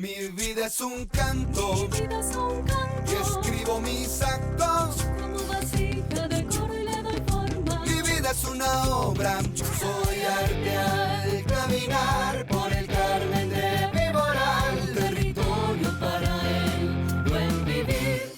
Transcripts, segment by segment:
Mi vida es un canto, Mi vida es un canto, y escribo mis actos. como vasija decoro y le doy forma. Mi vida es una obra, soy arte al caminar por el Carmen de Viboral, Territorio para el buen vivir.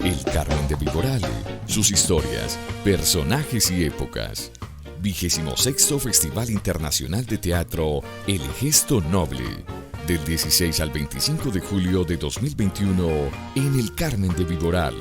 El Carmen de Viboral, sus historias, personajes y épocas. 26º Festival Internacional de Teatro El Gesto Noble, del 16 al 25 de julio de 2021 en el Carmen de Viboral.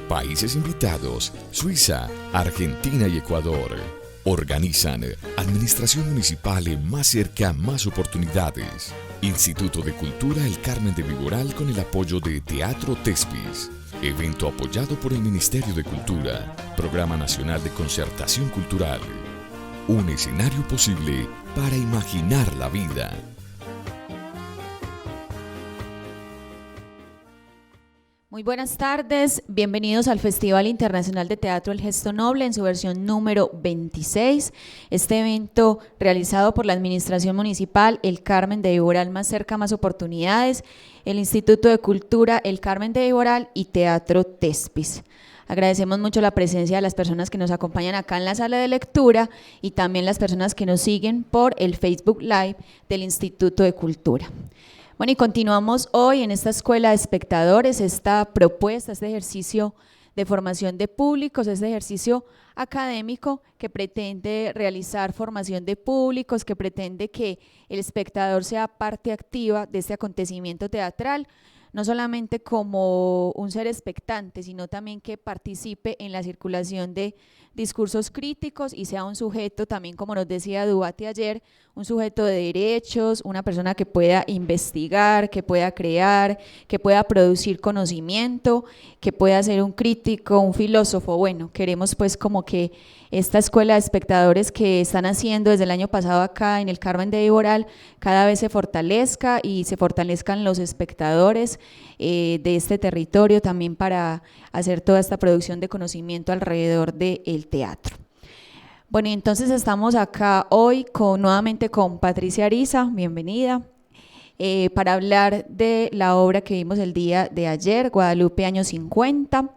Países invitados: Suiza, Argentina y Ecuador. Organizan Administración Municipal Más Cerca, Más Oportunidades. Instituto de Cultura El Carmen de Viboral con el apoyo de Teatro Tespis. Evento apoyado por el Ministerio de Cultura, Programa Nacional de Concertación Cultural. Un escenario posible para imaginar la vida. Muy buenas tardes, bienvenidos al Festival Internacional de Teatro El Gesto Noble en su versión número 26. Este evento realizado por la Administración Municipal El Carmen de Viboral Más Cerca, Más Oportunidades, el Instituto de Cultura El Carmen de Viboral y Teatro Tespis. Agradecemos mucho la presencia de las personas que nos acompañan acá en la sala de lectura y también las personas que nos siguen por el Facebook Live del Instituto de Cultura. Bueno, y continuamos hoy en esta Escuela de Espectadores, esta propuesta, este ejercicio de formación de públicos, este ejercicio académico que pretende realizar formación de públicos, que pretende que el espectador sea parte activa de este acontecimiento teatral, no solamente como un ser expectante, sino también que participe en la circulación de discursos críticos y sea un sujeto también, como nos decía Dubati ayer, un sujeto de derechos, una persona que pueda investigar, que pueda crear, que pueda producir conocimiento, que pueda ser un crítico, un filósofo. Bueno, queremos pues como que esta escuela de espectadores que están haciendo desde el año pasado acá en el Carmen de Viboral cada vez se fortalezca y se fortalezcan los espectadores de este territorio también para hacer toda esta producción de conocimiento alrededor del teatro. Bueno, y entonces estamos acá hoy nuevamente con Patricia Ariza, bienvenida, para hablar de la obra que vimos el día de ayer, Guadalupe año 50,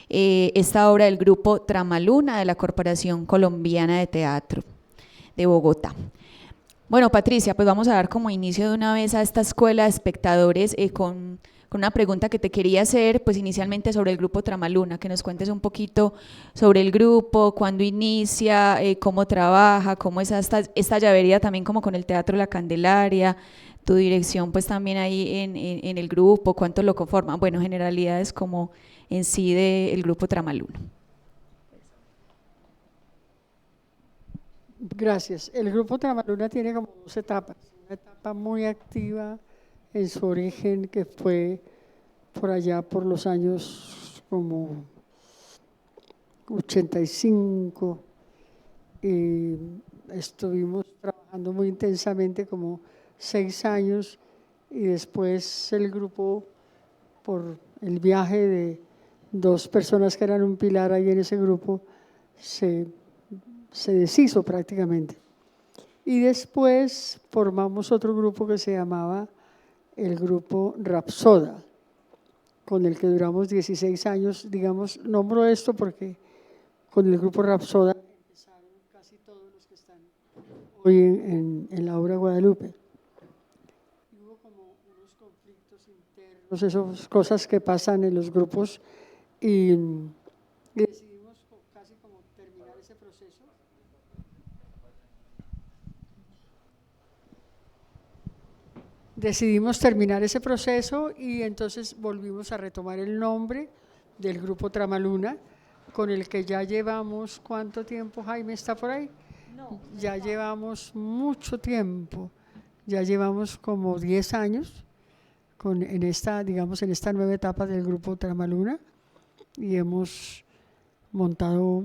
esta obra del grupo Tramaluna de la Corporación Colombiana de Teatro de Bogotá. Bueno, Patricia, pues vamos a dar como inicio de una vez a esta escuela de espectadores con una pregunta que te quería hacer, pues inicialmente sobre el grupo Tramaluna, que nos cuentes un poquito sobre el grupo, cuándo inicia, cómo trabaja, cómo es esta llavería también como con el Teatro La Candelaria, tu dirección pues también ahí en el grupo, cuánto lo conforman, bueno, generalidades como en sí del grupo Tramaluna. Gracias. El grupo Tramaluna tiene como dos etapas, una etapa muy activa en su origen que fue por allá por los años como 85 y estuvimos trabajando muy intensamente como 6 años y después el grupo, por el viaje de 2 personas que eran un pilar ahí en ese grupo, se deshizo prácticamente. Y después formamos otro grupo que se llamaba el grupo Rapsoda, con el que duramos 16 años, digamos, nombro esto porque con el grupo Rapsoda empezaron casi todos los que están hoy en la obra Guadalupe. Y hubo como unos conflictos internos, esas cosas que pasan en los grupos y decidimos casi como terminar ese proceso. Decidimos terminar ese proceso y entonces volvimos a retomar el nombre del grupo Tramaluna, con el que ya llevamos, ¿cuánto tiempo, Jaime, está por ahí? No, ya llevamos mucho tiempo, ya llevamos como 10 años en esta nueva etapa del grupo Tramaluna y hemos montado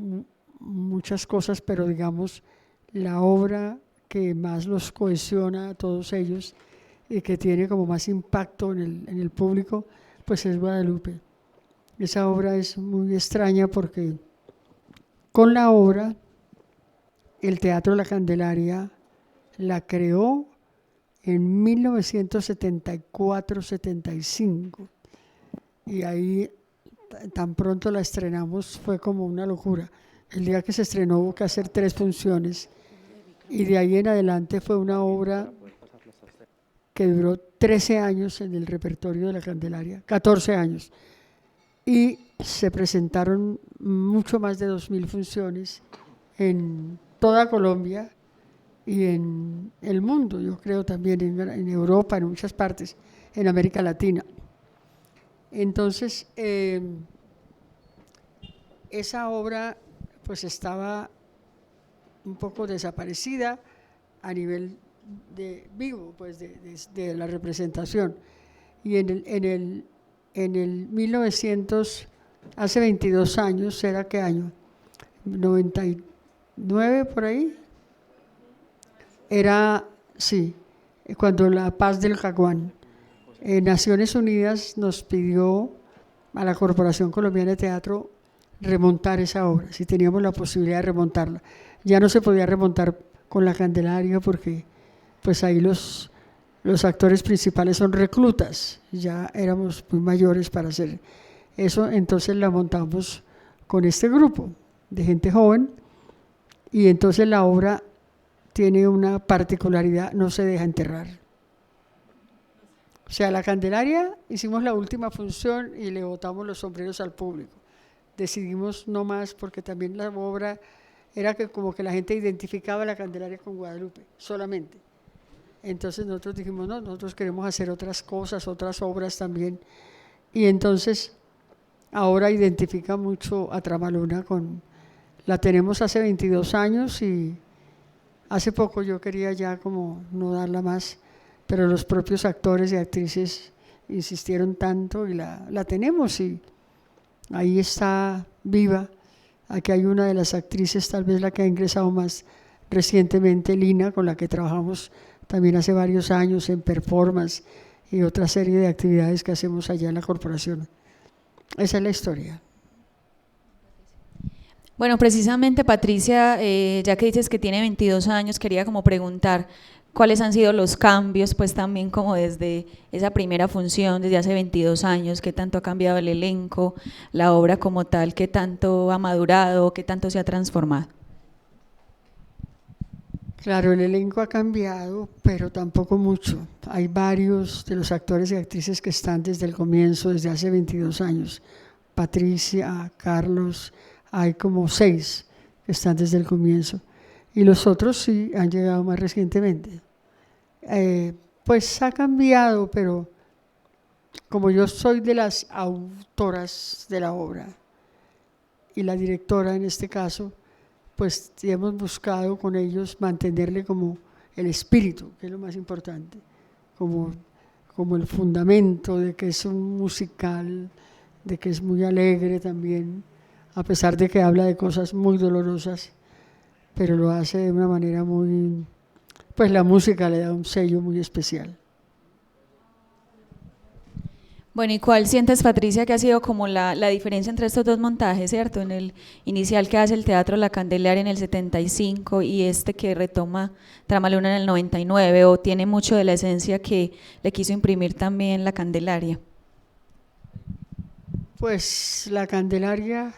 muchas cosas, pero digamos la obra que más los cohesiona a todos ellos y que tiene como más impacto en el público, pues es Guadalupe. Esa obra es muy extraña porque con la obra el Teatro La Candelaria la creó en 1974-75 y ahí tan pronto la estrenamos fue como una locura. El día que se estrenó hubo que hacer 3 funciones y de ahí en adelante fue una obra que duró 13 años en el repertorio de La Candelaria, 14 años, y se presentaron mucho más de 2.000 funciones en toda Colombia y en el mundo, yo creo también en Europa, en muchas partes, en América Latina. Entonces, esa obra pues estaba un poco desaparecida a nivel de vivo, pues de la representación. Y en el 1900, hace 22 años, ¿era qué año? 99 por ahí. Era, sí, cuando la paz del Caguán. Naciones Unidas nos pidió a la Corporación Colombiana de Teatro remontar esa obra, si teníamos la posibilidad de remontarla. Ya no se podía remontar con La Candelaria porque pues ahí los actores principales son reclutas, ya éramos muy mayores para hacer eso, entonces la montamos con este grupo de gente joven y entonces la obra tiene una particularidad, no se deja enterrar. O sea, La Candelaria hicimos la última función y le botamos los sombreros al público. decidimos no más, porque también la obra era que como que la gente identificaba la Candelaria con Guadalupe solamente. Entonces nosotros dijimos, no, nosotros queremos hacer otras cosas, otras obras también. Y entonces ahora identifica mucho a Tramaluna la tenemos hace 22 años y hace poco yo quería ya como no darla más, pero los propios actores y actrices insistieron tanto y la tenemos y ahí está viva. Aquí hay una de las actrices, tal vez la que ha ingresado más recientemente, Lina, con la que trabajamos también hace varios años en performance y otra serie de actividades que hacemos allá en la corporación. Esa es la historia. Bueno, precisamente Patricia, ya que dices que tiene 22 años, quería como preguntar cuáles han sido los cambios, pues también como desde esa primera función, desde hace 22 años, qué tanto ha cambiado el elenco, la obra como tal, qué tanto ha madurado, qué tanto se ha transformado. Claro, el elenco ha cambiado, pero tampoco mucho. Hay varios de los actores y actrices que están desde el comienzo, desde hace 22 años. Patricia, Carlos, hay como 6 que están desde el comienzo. Y los otros sí han llegado más recientemente. Pues ha cambiado, pero como yo soy de las autoras de la obra y la directora en este caso, pues hemos buscado con ellos mantenerle como el espíritu, que es lo más importante, como el fundamento de que es un musical, de que es muy alegre también, a pesar de que habla de cosas muy dolorosas, pero lo hace de una manera muy, pues la música le da un sello muy especial. Bueno, ¿y cuál sientes, Patricia, que ha sido como la diferencia entre estos dos montajes, cierto? En el inicial que hace el Teatro La Candelaria en el 75 y este que retoma Tramaluna en el 99, o tiene mucho de la esencia que le quiso imprimir también La Candelaria. Pues La Candelaria,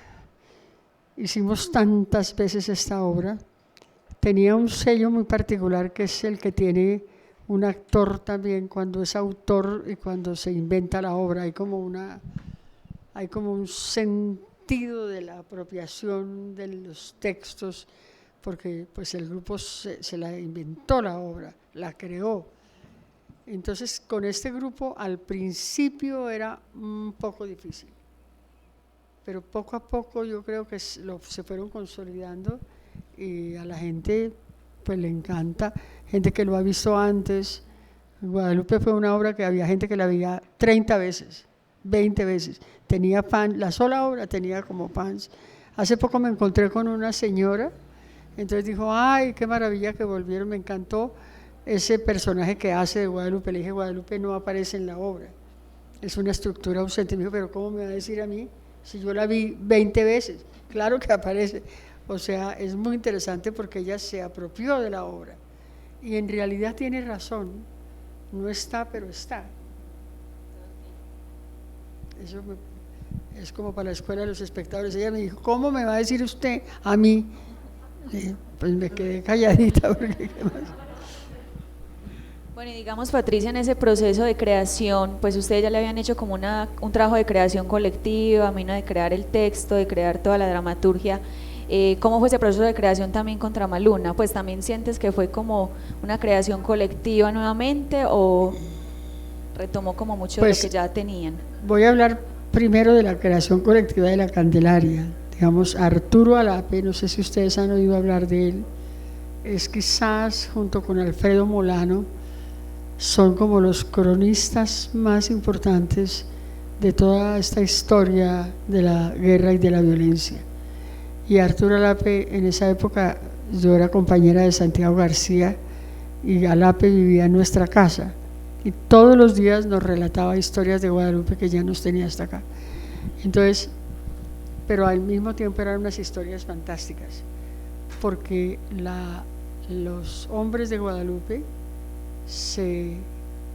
hicimos tantas veces esta obra, tenía un sello muy particular que es el que tiene un actor también cuando es autor y cuando se inventa la obra. Hay como un sentido de la apropiación de los textos, porque pues el grupo se la inventó la obra, la creó. Entonces con este grupo al principio era un poco difícil, pero poco a poco yo creo que se fueron consolidando y a la gente pues le encanta, gente que lo ha visto antes. Guadalupe fue una obra que había gente que la veía 30 veces, 20 veces, tenía fans, la sola obra tenía como fans. Hace poco me encontré con una señora, entonces dijo, ay, qué maravilla que volvieron, me encantó ese personaje que hace de Guadalupe. Le dije, Guadalupe no aparece en la obra, es una estructura ausente. Me dijo, pero ¿cómo me va a decir a mí si yo la vi 20 veces? Claro que aparece. O sea, es muy interesante porque ella se apropió de la obra y en realidad tiene razón, no está, pero está. Eso es como para la escuela de los espectadores. Ella me dijo, ¿cómo me va a decir usted a mí? Pues me quedé calladita porque ¿qué más? Bueno, y digamos, Patricia, en ese proceso de creación, pues ustedes ya le habían hecho como un trabajo de creación colectiva, de crear el texto, de crear toda la dramaturgia. ¿Cómo fue ese proceso de creación también con Tramaluna? Pues también sientes que fue como una creación colectiva nuevamente o retomó como mucho de lo que ya tenían. Voy a hablar primero de la creación colectiva de La Candelaria. Digamos, Arturo Alape, no sé si ustedes han oído hablar de él, es quizás junto con Alfredo Molano, son como los cronistas más importantes de toda esta historia de la guerra y de la violencia. Y Arturo Alape, en esa época yo era compañera de Santiago García y Alape vivía en nuestra casa y todos los días nos relataba historias de Guadalupe que ya nos tenía hasta acá. Entonces, pero al mismo tiempo eran unas historias fantásticas porque los hombres de Guadalupe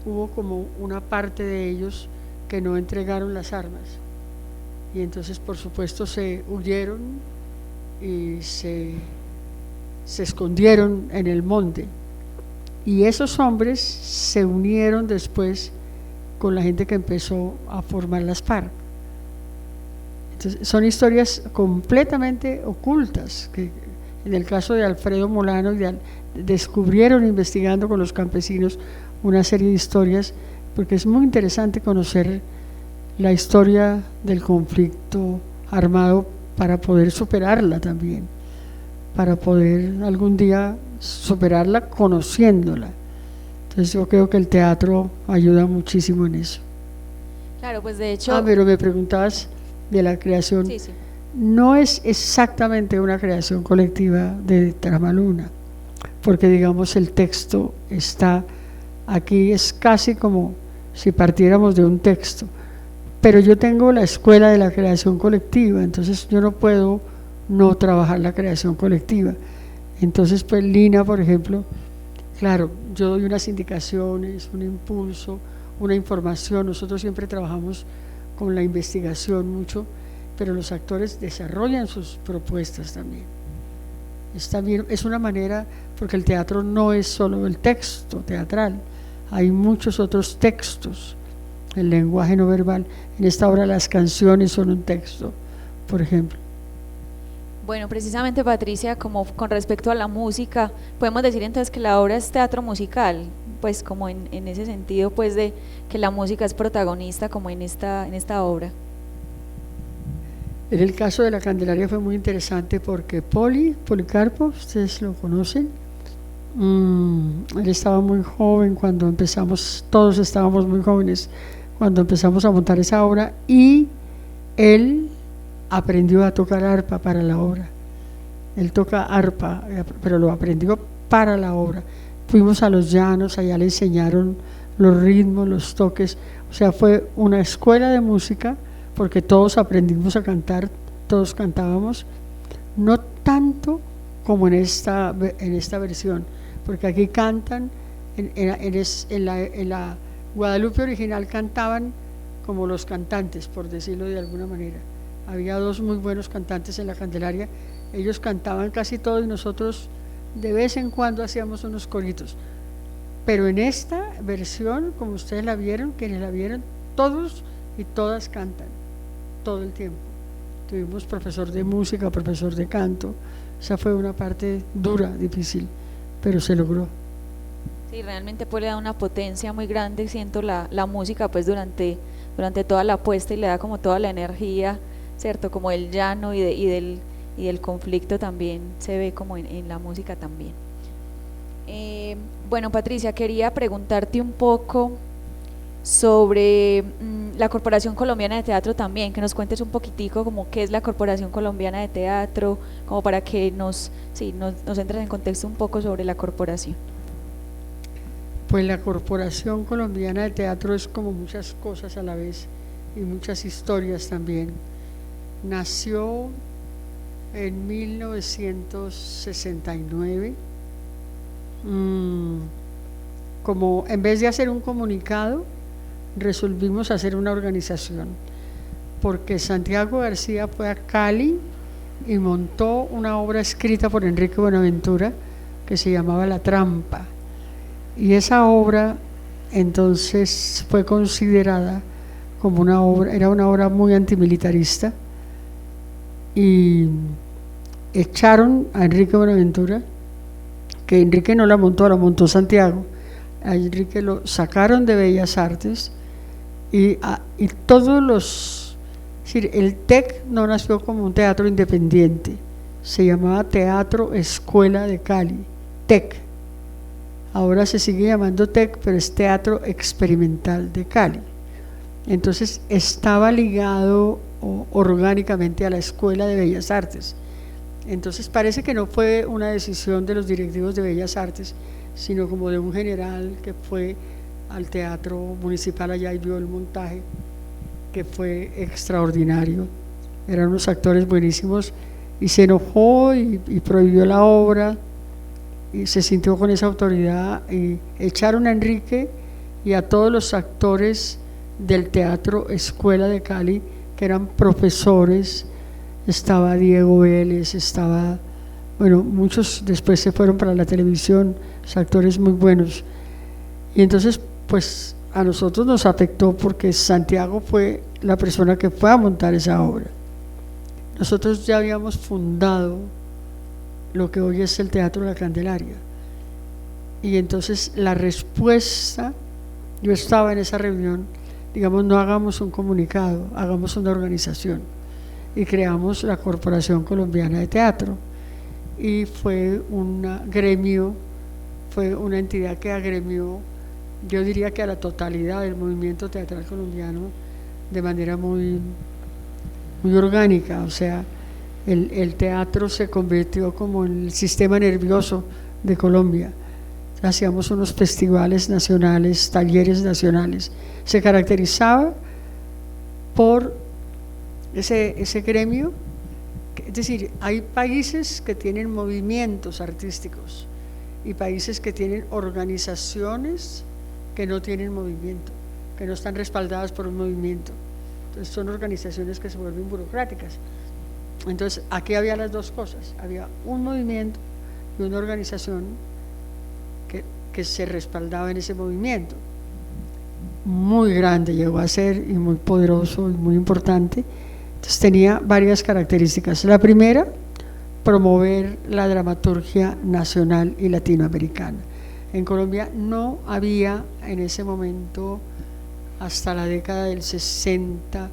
hubo como una parte de ellos que no entregaron las armas y entonces por supuesto se huyeron y se escondieron en el monte y esos hombres se unieron después con la gente que empezó a formar las FARC. Entonces, son historias completamente ocultas, que en el caso de Alfredo Molano descubrieron investigando con los campesinos una serie de historias, porque es muy interesante conocer la historia del conflicto armado para poder superarla también, para poder algún día superarla conociéndola. Entonces yo creo que el teatro ayuda muchísimo en eso. Claro, pues de hecho… Pero me preguntabas de la creación. Sí, sí. No es exactamente una creación colectiva de Tramaluna, porque digamos el texto está aquí, es casi como si partiéramos de un texto, pero yo tengo la escuela de la creación colectiva, entonces yo no puedo no trabajar la creación colectiva. Entonces pues Lina, por ejemplo, claro, yo doy unas indicaciones, un impulso, una información, nosotros siempre trabajamos con la investigación mucho, pero los actores desarrollan sus propuestas también. Es una manera, porque el teatro no es solo el texto teatral, hay muchos otros textos, el lenguaje no verbal. En esta obra las canciones son un texto, por ejemplo. Bueno, precisamente Patricia, como con respecto a la música, podemos decir entonces que la obra es teatro musical, pues como en ese sentido, pues de que la música es protagonista como en esta obra. En el caso de la Candelaria fue muy interesante porque Policarpo, ustedes lo conocen, él estaba muy joven cuando empezamos, todos estábamos muy jóvenes cuando empezamos a montar esa obra, y él aprendió a tocar arpa para la obra. Él toca arpa, pero lo aprendió para la obra. Fuimos a los llanos, allá le enseñaron los ritmos, los toques, o sea, fue una escuela de música, porque todos aprendimos a cantar, todos cantábamos, no tanto como en esta versión, porque aquí cantan, en la Guadalupe original cantaban como los cantantes, por decirlo de alguna manera. Había dos muy buenos cantantes en la Candelaria, ellos cantaban casi todo y nosotros de vez en cuando hacíamos unos coritos. Pero en esta versión, como ustedes la vieron, quienes la vieron, todos y todas cantan todo el tiempo. Tuvimos profesor de música, profesor de canto. Esa fue una parte dura, difícil, pero se logró. Sí, realmente pues le da una potencia muy grande, siento la música pues durante toda la puesta, y le da como toda la energía, ¿cierto? Como el llano y del conflicto también se ve como en la música también. Bueno, Patricia, quería preguntarte un poco sobre la Corporación Colombiana de Teatro también, que nos cuentes un poquitico como qué es la Corporación Colombiana de Teatro, como para que nos entres en contexto un poco sobre la corporación. Pues la Corporación Colombiana de Teatro es como muchas cosas a la vez y muchas historias también. Nació en 1969, como en vez de hacer un comunicado, resolvimos hacer una organización, porque Santiago García fue a Cali y montó una obra escrita por Enrique Buenaventura que se llamaba La Trampa, y esa obra entonces fue considerada como era una obra muy antimilitarista, y echaron a Enrique Buenaventura, que Enrique no la montó Santiago. A Enrique lo sacaron de Bellas Artes, y todos el TEC no nació como un teatro independiente, se llamaba Teatro Escuela de Cali, TEC. Ahora se sigue llamando TEC, pero es Teatro Experimental de Cali. Entonces estaba ligado orgánicamente a la Escuela de Bellas Artes. Entonces parece que no fue una decisión de los directivos de Bellas Artes, sino como de un general que fue al Teatro Municipal allá y vio el montaje, que fue extraordinario. Eran unos actores buenísimos, y se enojó y prohibió la obra, y se sintió con esa autoridad, y echaron a Enrique y a todos los actores del Teatro Escuela de Cali, que eran profesores. Estaba Diego Vélez, muchos después se fueron para la televisión, los actores muy buenos. Y entonces pues a nosotros nos afectó, porque Santiago fue la persona que fue a montar esa obra. nosotros ya habíamos fundado lo que hoy es el Teatro La Candelaria. Y entonces la respuesta, yo estaba en esa reunión, digamos, no hagamos un comunicado, hagamos una organización, y creamos la Corporación Colombiana de Teatro, y fue un gremio, fue una entidad que agremió, yo diría que a la totalidad del movimiento teatral colombiano de manera muy orgánica. O sea, el teatro se convirtió como en el sistema nervioso de Colombia. Hacíamos unos festivales nacionales, talleres nacionales. Se caracterizaba por ese gremio. Es decir, hay países que tienen movimientos artísticos y países que tienen organizaciones que no tienen movimiento, que no están respaldadas por un movimiento. Entonces son organizaciones que se vuelven burocráticas. Entonces aquí había las dos cosas, había un movimiento y una organización que se respaldaba en ese movimiento. Muy grande llegó a ser, y muy poderoso y muy importante. Entonces tenía varias características. La primera, promover la dramaturgia nacional y latinoamericana. En Colombia no había en ese momento, hasta la década del 60,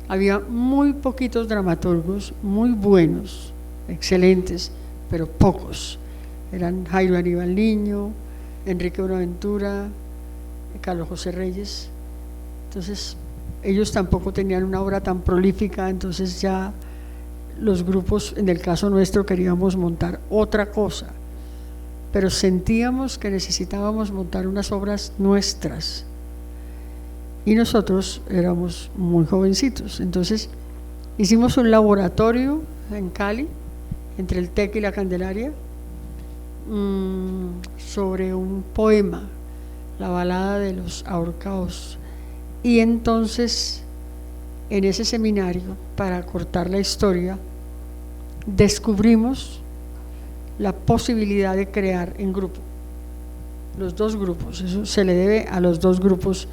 había muy poquitos dramaturgos, muy buenos, excelentes, pero pocos. Eran Jairo Aníbal Niño, Enrique Buenaventura, Carlos José Reyes. Entonces ellos tampoco tenían una obra tan prolífica, entonces ya los grupos, en el caso nuestro, queríamos montar otra cosa, pero sentíamos que necesitábamos montar unas obras nuestras, y nosotros éramos muy jovencitos. Entonces hicimos un laboratorio en Cali, entre el TEC y la Candelaria, sobre un poema, la balada de los ahorcados. Y entonces en ese seminario, para cortar la historia, descubrimos la posibilidad de crear en grupo, los dos grupos. Eso se le debe a los dos grupos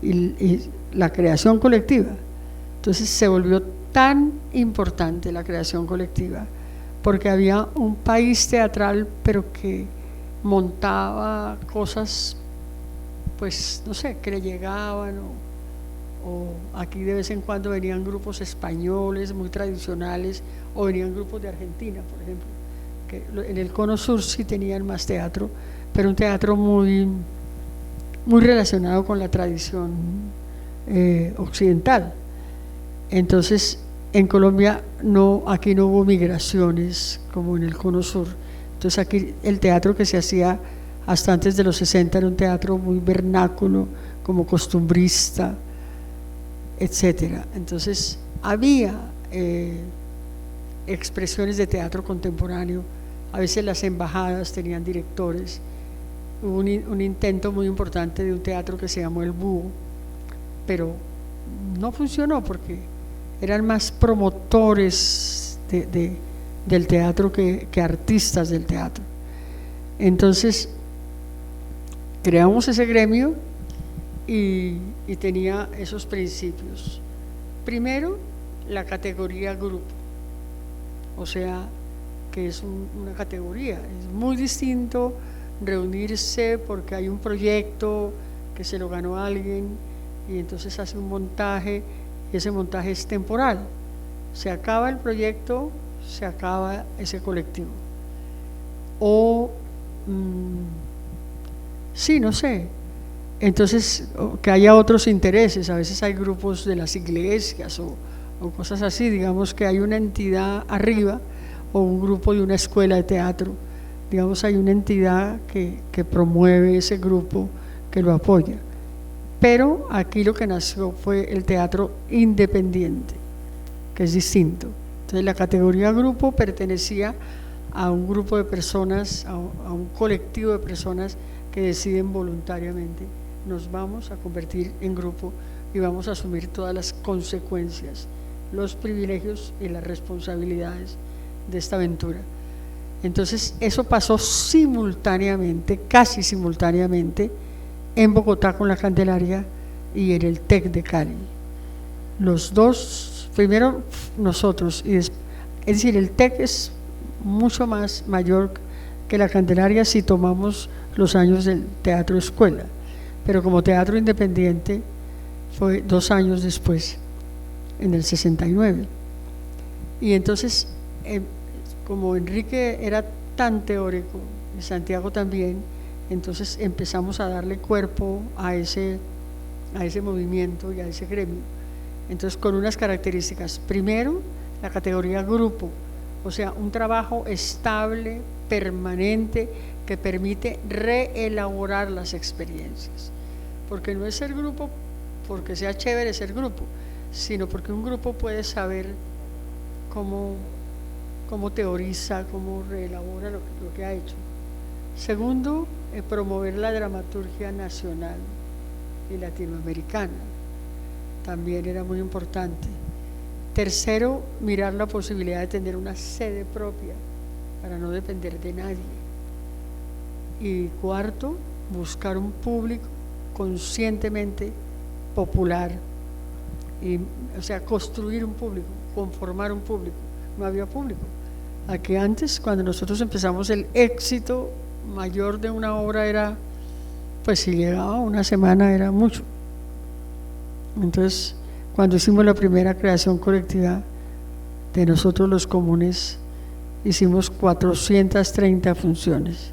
y la creación colectiva. Entonces se volvió tan importante la creación colectiva porque había un país teatral, pero que montaba cosas, pues no sé, que le llegaban, o aquí de vez en cuando venían grupos españoles muy tradicionales, o venían grupos de Argentina, por ejemplo, que en el Cono Sur sí tenían más teatro, pero un teatro muy relacionado con la tradición occidental. Entonces en Colombia aquí no hubo migraciones como en el Cono Sur. Entonces aquí el teatro que se hacía hasta antes de los 60 era un teatro muy vernáculo, como costumbrista, etcétera. Entonces había expresiones de teatro contemporáneo. A veces las embajadas tenían directores. Hubo un intento muy importante de un teatro que se llamó El Búho, pero no funcionó porque eran más promotores del teatro que artistas del teatro. Entonces creamos ese gremio y tenía esos principios. Primero, la categoría grupo, o sea, que es una categoría, es muy distinto reunirse porque hay un proyecto que se lo ganó alguien y entonces hace un montaje, y ese montaje es temporal. Se acaba el proyecto, se acaba ese colectivo. O sí, no sé, entonces que haya otros intereses. A veces hay grupos de las iglesias o cosas así, digamos que hay una entidad arriba, o un grupo de una escuela de teatro, digamos, hay una entidad que promueve ese grupo, que lo apoya. Pero aquí lo que nació fue el teatro independiente, que es distinto. Entonces la categoría grupo pertenecía a un grupo de personas, a un colectivo de personas que deciden voluntariamente: nos vamos a convertir en grupo y vamos a asumir todas las consecuencias, los privilegios y las responsabilidades de esta aventura. Entonces eso pasó simultáneamente, casi simultáneamente, en Bogotá con la Candelaria y en el TEC de Cali. Los dos primero nosotros, es decir, el TEC es mucho más mayor que la Candelaria si tomamos los años del teatro escuela, pero como teatro independiente fue 2 años después, en el 69. Y entonces, como Enrique era tan teórico, y Santiago también, entonces empezamos a darle cuerpo a ese movimiento y a ese gremio. Entonces, con unas características. Primero, la categoría grupo, o sea, un trabajo estable, permanente, que permite reelaborar las experiencias. Porque no es ser grupo porque sea chévere ser grupo, sino porque un grupo puede saber cómo teoriza, cómo reelabora lo que ha hecho. Segundo, promover la dramaturgia nacional y latinoamericana, también era muy importante. Tercero, mirar la posibilidad de tener una sede propia para no depender de nadie. Y cuarto, buscar un público conscientemente popular, o sea, construir un público, conformar un público. No había público. Aquí antes, cuando nosotros empezamos, el éxito mayor de una obra era, pues si llegaba una semana era mucho. Entonces, cuando hicimos la primera creación colectiva de nosotros los comunes, hicimos 430 funciones.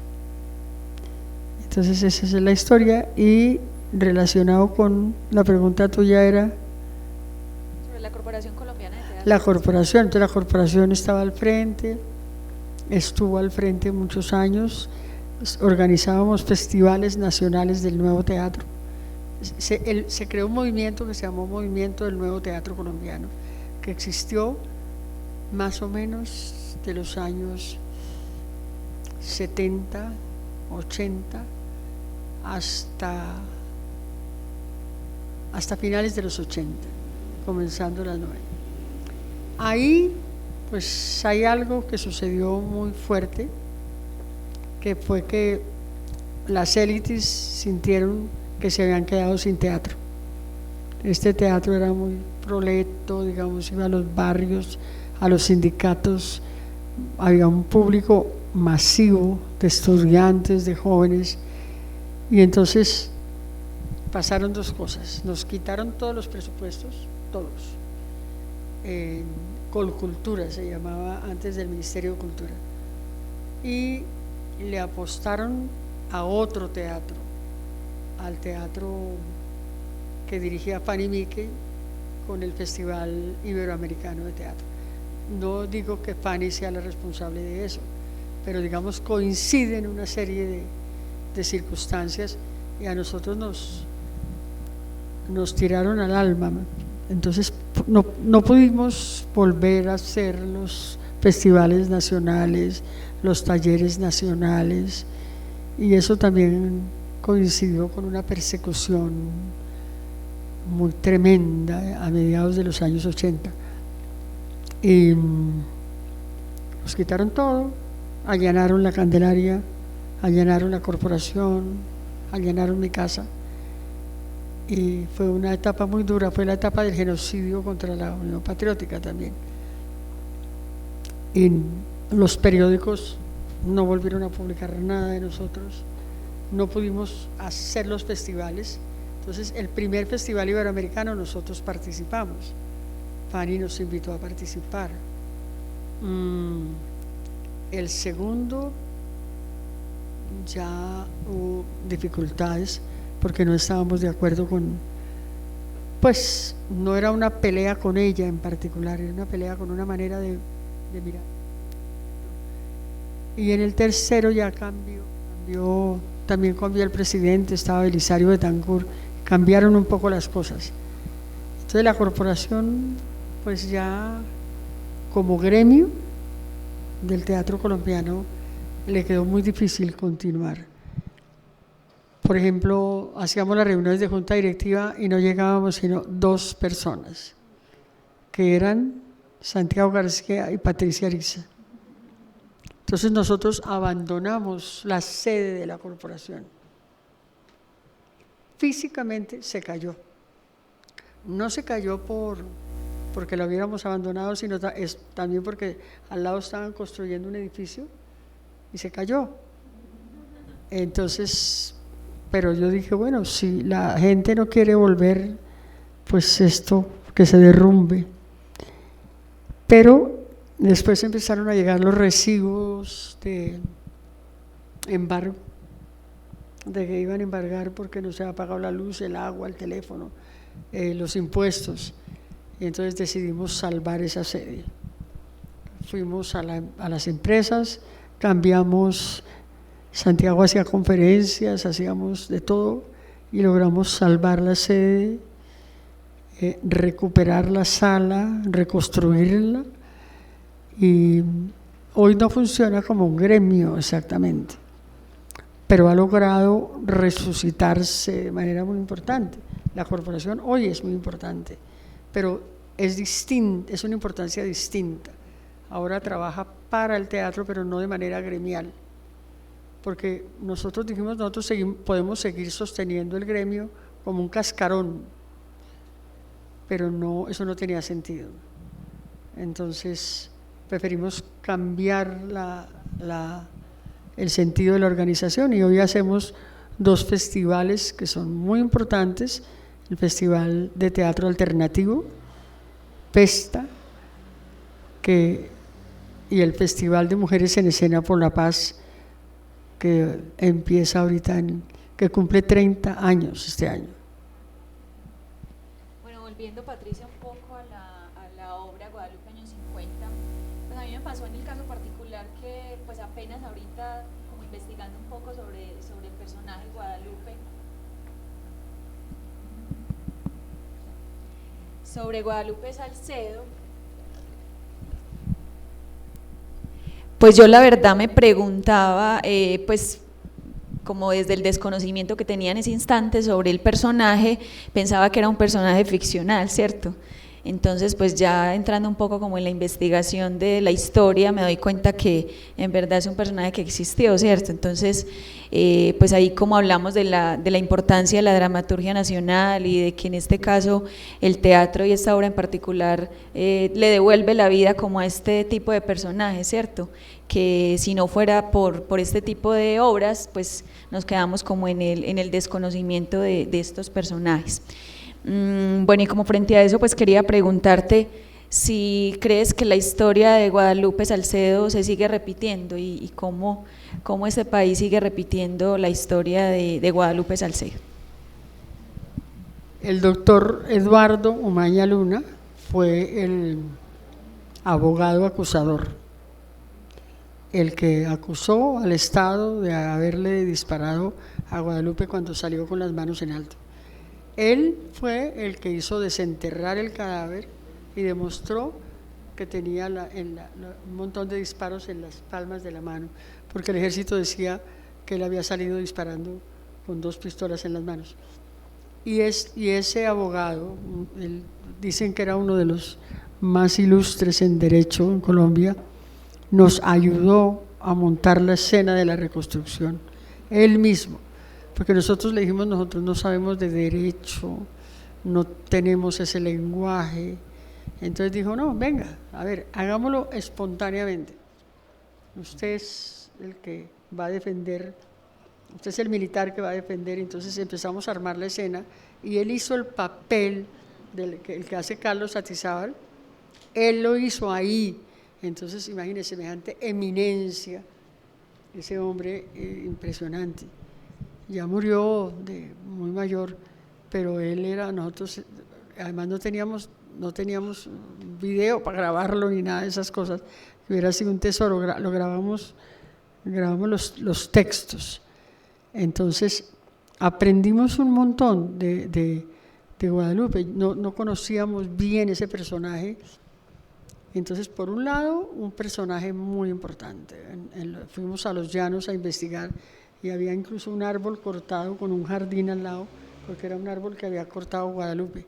Entonces esa es la historia. Y relacionado con la pregunta tuya era sobre la Corporación Colombiana de Teatro. la corporación. Entonces la corporación estaba al frente, estuvo al frente muchos años, organizábamos festivales nacionales del nuevo teatro. Se creó un movimiento que se llamó Movimiento del Nuevo Teatro Colombiano, que existió más o menos de los años 70, 80 hasta finales de los 80, comenzando las 90. Ahí pues hay algo que sucedió muy fuerte, que fue que las élites sintieron que se habían quedado sin teatro. Este teatro era muy proleto, digamos, iba a los barrios, a los sindicatos, había un público masivo de estudiantes, de jóvenes, y entonces pasaron 2 cosas. Nos quitaron todos los presupuestos, todos. Colcultura se llamaba antes del Ministerio de Cultura, y le apostaron a otro teatro, al teatro que dirigía Fanny Mickey con el Festival Iberoamericano de Teatro. No digo que Fanny sea la responsable de eso, pero digamos coinciden una serie de circunstancias, y a nosotros nos tiraron al alma. Entonces no pudimos volver a hacer los festivales nacionales, los talleres nacionales, y eso también coincidió con una persecución muy tremenda a mediados de los años 80. Y nos quitaron todo, allanaron la Candelaria, allanaron la corporación, allanaron mi casa, y fue una etapa muy dura. Fue la etapa del genocidio contra la Unión Patriótica también. Y los periódicos no volvieron a publicar nada de nosotros, no pudimos hacer los festivales. Entonces el primer festival iberoamericano nosotros participamos, Fanny nos invitó a participar. El segundo ya hubo dificultades porque no estábamos de acuerdo pues no era una pelea con ella en particular, era una pelea con una manera de mirar. Y en el tercero ya también cambió el presidente, estaba Belisario Betancur, cambiaron un poco las cosas. Entonces la corporación, pues ya como gremio del teatro colombiano, le quedó muy difícil continuar. Por ejemplo, hacíamos las reuniones de junta directiva y no llegábamos sino 2 personas, que eran Santiago García y Patricia Ariza. Entonces nosotros abandonamos la sede de la corporación. Físicamente se cayó. No se cayó porque lo hubiéramos abandonado, sino también porque al lado estaban construyendo un edificio y se cayó. Entonces, pero yo dije, bueno, si la gente no quiere volver, pues esto que se derrumbe. Pero después empezaron a llegar los recibos de embargo, de que iban a embargar porque no se había pagado la luz, el agua, el teléfono, los impuestos. Y entonces decidimos salvar esa sede. Fuimos a las empresas, cambiamos, Santiago hacía conferencias, hacíamos de todo y logramos salvar la sede, recuperar la sala, reconstruirla, y hoy no funciona como un gremio exactamente, pero ha logrado resucitarse de manera muy importante. La corporación hoy es muy importante, pero es distinta, es una importancia distinta. Ahora trabaja para el teatro, pero no de manera gremial, porque nosotros dijimos, nosotros podemos seguir sosteniendo el gremio como un cascarón, pero no, eso no tenía sentido. Entonces preferimos cambiar el sentido de la organización, y hoy hacemos 2 festivales que son muy importantes: el Festival de Teatro Alternativo, PESTA, y el Festival de Mujeres en Escena por la Paz, que empieza ahorita, que cumple 30 años este año. Bueno, volviendo, Patricia, un poco a la obra Guadalupe años 50, pues a mí me pasó en el caso particular que pues apenas ahorita, como investigando un poco sobre el personaje Guadalupe Salcedo, pues yo la verdad me preguntaba, pues como desde el desconocimiento que tenía en ese instante sobre el personaje, pensaba que era un personaje ficcional, ¿cierto? Entonces, pues ya entrando un poco como en la investigación de la historia, me doy cuenta que en verdad es un personaje que existió, ¿cierto? Entonces, pues ahí como hablamos de la importancia de la dramaturgia nacional y de que en este caso el teatro y esta obra en particular le devuelve la vida como a este tipo de personajes, ¿cierto? Que si no fuera por este tipo de obras, pues nos quedamos como en el desconocimiento de estos personajes. Bueno, y como frente a eso, pues quería preguntarte si crees que la historia de Guadalupe Salcedo se sigue repitiendo y cómo este país sigue repitiendo la historia de Guadalupe Salcedo. El doctor Eduardo Umaña Luna fue el abogado acusador, el que acusó al Estado de haberle disparado a Guadalupe cuando salió con las manos en alto. Él fue el que hizo desenterrar el cadáver y demostró que tenía un montón de disparos en las palmas de la mano, porque el ejército decía que él había salido disparando con 2 pistolas en las manos. Y ese abogado, dicen que era uno de los más ilustres en derecho en Colombia, nos ayudó a montar la escena de la reconstrucción, él mismo. Porque nosotros le dijimos, nosotros no sabemos de derecho, no tenemos ese lenguaje. Entonces dijo, no, venga, a ver, hagámoslo espontáneamente. Usted es el que va a defender, usted es el militar que va a defender. Entonces empezamos a armar la escena y él hizo el papel el que hace Carlos Satizábal, él lo hizo ahí. Entonces imagínese semejante eminencia, ese hombre impresionante. Ya murió de muy mayor, pero él era, nosotros además no teníamos video para grabarlo ni nada de esas cosas, que hubiera sido un tesoro. Lo grabamos los textos. Entonces aprendimos un montón de Guadalupe, no conocíamos bien ese personaje. Entonces, por un lado, un personaje muy importante. Fuimos a los llanos a investigar y había incluso un árbol cortado con un jardín al lado, porque era un árbol que había cortado Guadalupe.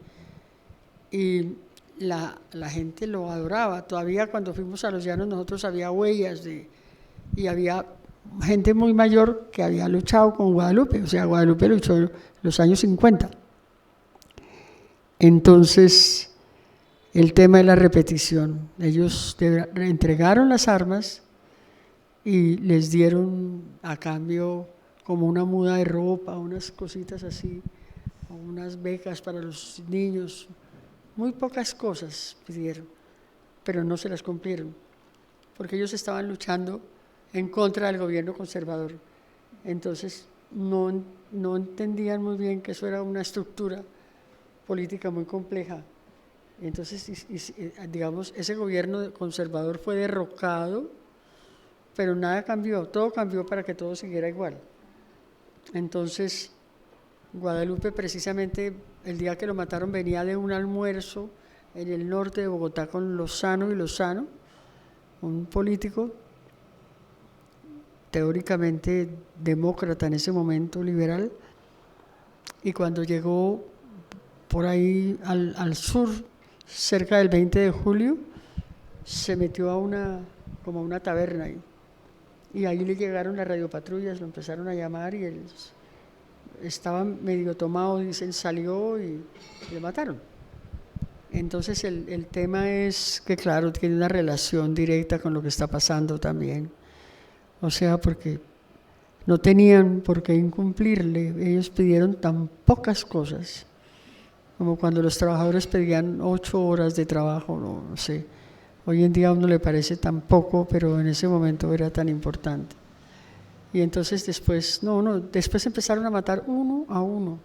Y la gente lo adoraba. Todavía cuando fuimos a los llanos nosotros había huellas y había gente muy mayor que había luchado con Guadalupe. O sea, Guadalupe luchó en los años 50. Entonces, el tema de la repetición. Ellos entregaron las armas y les dieron a cambio como una muda de ropa, unas cositas así, o unas becas para los niños. Muy pocas cosas pidieron, pero no se las cumplieron, porque ellos estaban luchando en contra del gobierno conservador. Entonces no entendían muy bien que eso era una estructura política muy compleja. Entonces, digamos, ese gobierno conservador fue derrocado, pero nada cambió, todo cambió para que todo siguiera igual. Entonces, Guadalupe, precisamente el día que lo mataron, venía de un almuerzo en el norte de Bogotá con Lozano y Lozano, un político teóricamente demócrata en ese momento, liberal, y cuando llegó por ahí al sur, cerca del 20 de julio, se metió como a una taberna ahí, y ahí le llegaron las radiopatrullas, lo empezaron a llamar y él estaba medio tomado, dicen, salió y le mataron. Entonces el tema es que claro, tiene una relación directa con lo que está pasando también, o sea, porque no tenían por qué incumplirle, ellos pidieron tan pocas cosas, como cuando los trabajadores pedían 8 horas de trabajo, no sé, hoy en día a uno le parece tan poco, pero en ese momento era tan importante. Y entonces después, después empezaron a matar uno a uno.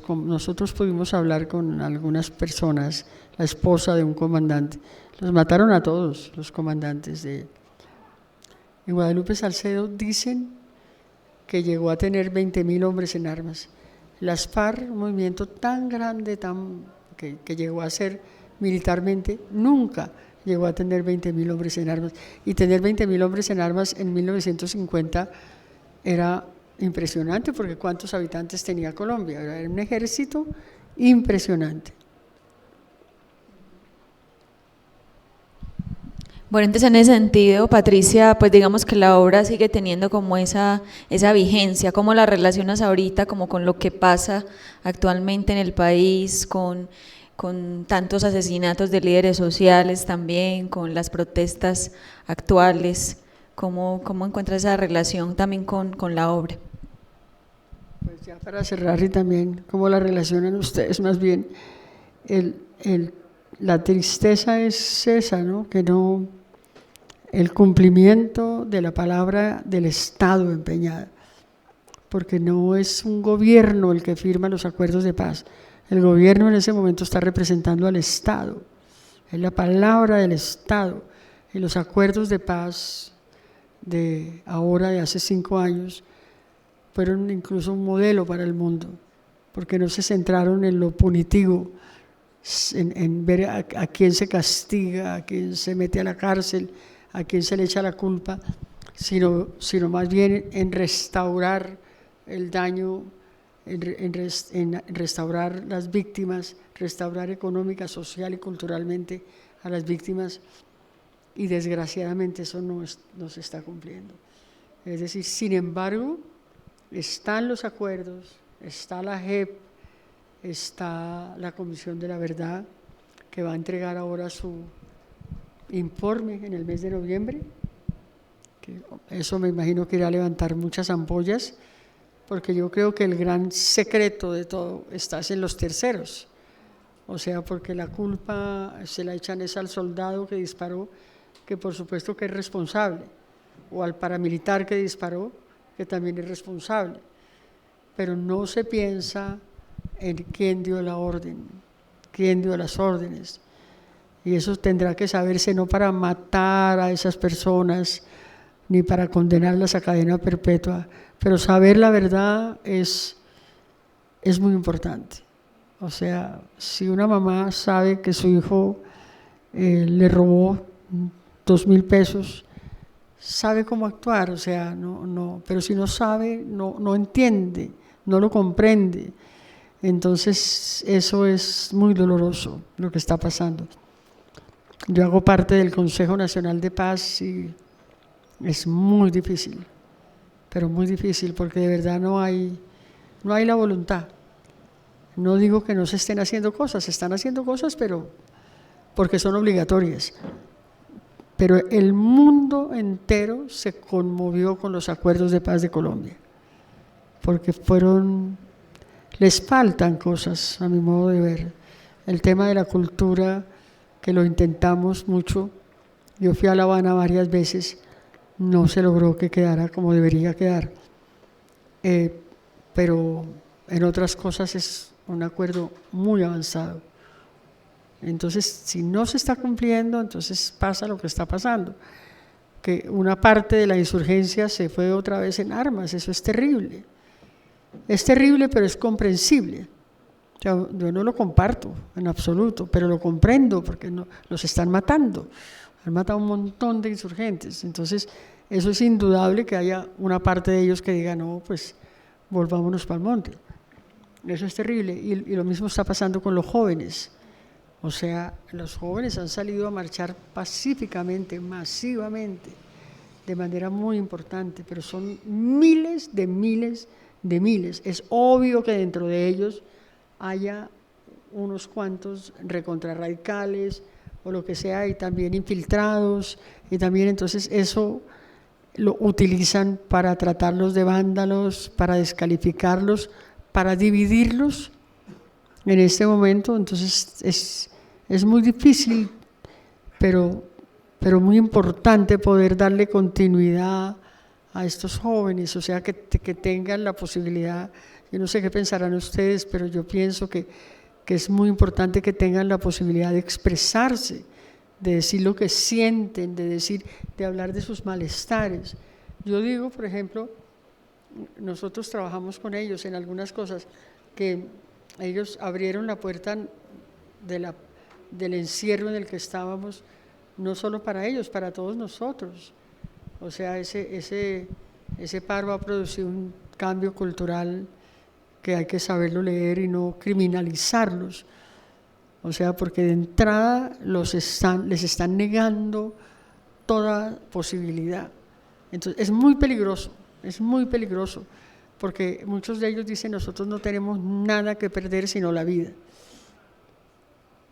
Nosotros pudimos hablar con algunas personas, la esposa de un comandante, los mataron a todos los comandantes En Guadalupe Salcedo dicen que llegó a tener 20.000 hombres en armas. Las FARC, un movimiento tan grande, que llegó a ser militarmente, nunca llegó a tener 20.000 hombres en armas. Y tener 20.000 hombres en armas en 1950 era impresionante, porque ¿cuántos habitantes tenía Colombia? Era un ejército impresionante. Bueno, entonces en ese sentido, Patricia, pues digamos que la obra sigue teniendo como esa vigencia. ¿Cómo la relacionas ahorita como con lo que pasa actualmente en el país, con tantos asesinatos de líderes sociales también, con las protestas actuales? ¿Cómo encuentras esa relación también con la obra? Pues ya para cerrar, y también cómo la relacionan ustedes, más bien, la tristeza es esa, ¿no? Que no, el cumplimiento de la palabra del Estado empeñada, porque no es un gobierno el que firma los acuerdos de paz. El gobierno en ese momento está representando al Estado, es la palabra del Estado. Y los acuerdos de paz de hace 5 años, fueron incluso un modelo para el mundo, porque no se centraron en lo punitivo, en ver a quién se castiga, a quién se mete a la cárcel, a quién se le echa la culpa, sino más bien en restaurar el daño, en restaurar las víctimas, restaurar económica, social y culturalmente a las víctimas, y desgraciadamente eso no se está cumpliendo. Es decir, sin embargo, están los acuerdos, está la JEP, está la Comisión de la Verdad, que va a entregar ahora su informe en el mes de noviembre, que eso me imagino que irá a levantar muchas ampollas, porque yo creo que el gran secreto de todo está en los terceros, o sea, porque la culpa se la echan al soldado que disparó, que por supuesto que es responsable, o al paramilitar que disparó, que también es responsable, pero no se piensa en quién dio la orden, quién dio las órdenes, y eso tendrá que saberse, no para matar a esas personas, ni para condenarlas a cadena perpetua, pero saber la verdad es muy importante. O sea, si una mamá sabe que su hijo le robó 2.000 pesos, sabe cómo actuar, o sea, pero si no sabe, no entiende, no lo comprende. Entonces eso es muy doloroso lo que está pasando. Yo hago parte del Consejo Nacional de Paz y es muy difícil, pero muy difícil, porque de verdad no hay la voluntad. No digo que no se estén haciendo cosas, se están haciendo cosas, pero porque son obligatorias. Pero el mundo entero se conmovió con los acuerdos de paz de Colombia, porque les faltan cosas a mi modo de ver. El tema de la cultura, que lo intentamos mucho, yo fui a La Habana varias veces, no se logró que quedara como debería quedar, pero en otras cosas es un acuerdo muy avanzado. Entonces, si no se está cumpliendo, entonces pasa lo que está pasando, que una parte de la insurgencia se fue otra vez en armas. Eso es terrible. Es terrible, pero es comprensible. O sea, yo no lo comparto en absoluto, pero lo comprendo porque los están matando. Han matado un montón de insurgentes. Entonces, eso es indudable, que haya una parte de ellos que diga, no, pues volvámonos para el monte. Eso es terrible. Y lo mismo está pasando con los jóvenes. O sea, los jóvenes han salido a marchar pacíficamente, masivamente, de manera muy importante, pero son miles de miles de miles. Es obvio que dentro de ellos haya unos cuantos recontrarradicales o lo que sea, y también infiltrados, y también entonces eso lo utilizan para tratarlos de vándalos, para descalificarlos, para dividirlos en este momento. Entonces es muy difícil, pero muy importante poder darle continuidad a estos jóvenes, o sea, que tengan la posibilidad. Yo no sé qué pensarán ustedes, pero yo pienso que es muy importante que tengan la posibilidad de expresarse, de decir lo que sienten, de hablar de sus malestares. Yo digo, por ejemplo, nosotros trabajamos con ellos en algunas cosas, que ellos abrieron la puerta del encierro en el que estábamos, no solo para ellos, para todos nosotros. O sea, ese paro ha producido un cambio cultural que hay que saberlo leer y no criminalizarlos. O sea, porque de entrada les están negando toda posibilidad. Entonces, es muy peligroso, porque muchos de ellos dicen, nosotros no tenemos nada que perder sino la vida.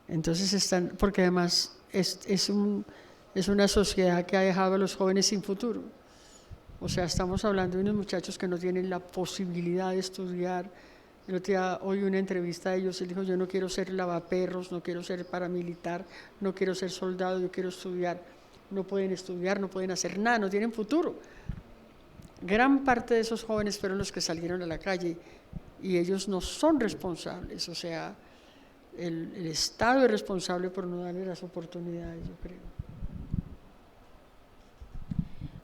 Entonces porque además es una sociedad que ha dejado a los jóvenes sin futuro. O sea, estamos hablando de unos muchachos que no tienen la posibilidad de estudiar. El otro día oí una entrevista de ellos, él dijo, yo no quiero ser lavaperros, no quiero ser paramilitar, no quiero ser soldado, yo quiero estudiar. No pueden estudiar, no pueden hacer nada, no tienen futuro. Gran parte de esos jóvenes fueron los que salieron a la calle, y ellos no son responsables. O sea, el Estado es responsable por no darle las oportunidades, yo creo.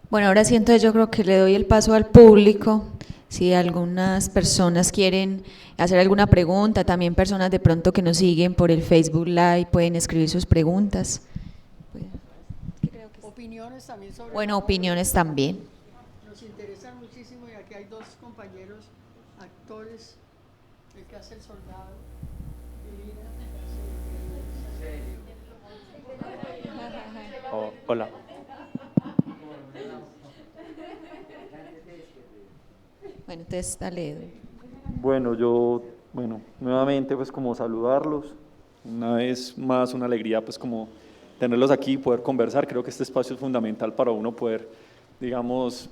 Bueno, ahora sí, entonces yo creo que le doy el paso al público. Si algunas personas quieren hacer alguna pregunta, también personas de pronto que nos siguen por el Facebook Live pueden escribir sus preguntas. Opiniones también sobre… Bueno, opiniones también. Nos interesan muchísimo, y aquí hay dos compañeros actores, el que hace el soldado, Hola. Bueno, entonces dale. Bueno, nuevamente pues como saludarlos, una vez más una alegría pues como tenerlos aquí, poder conversar. Creo que este espacio es fundamental para uno poder, digamos,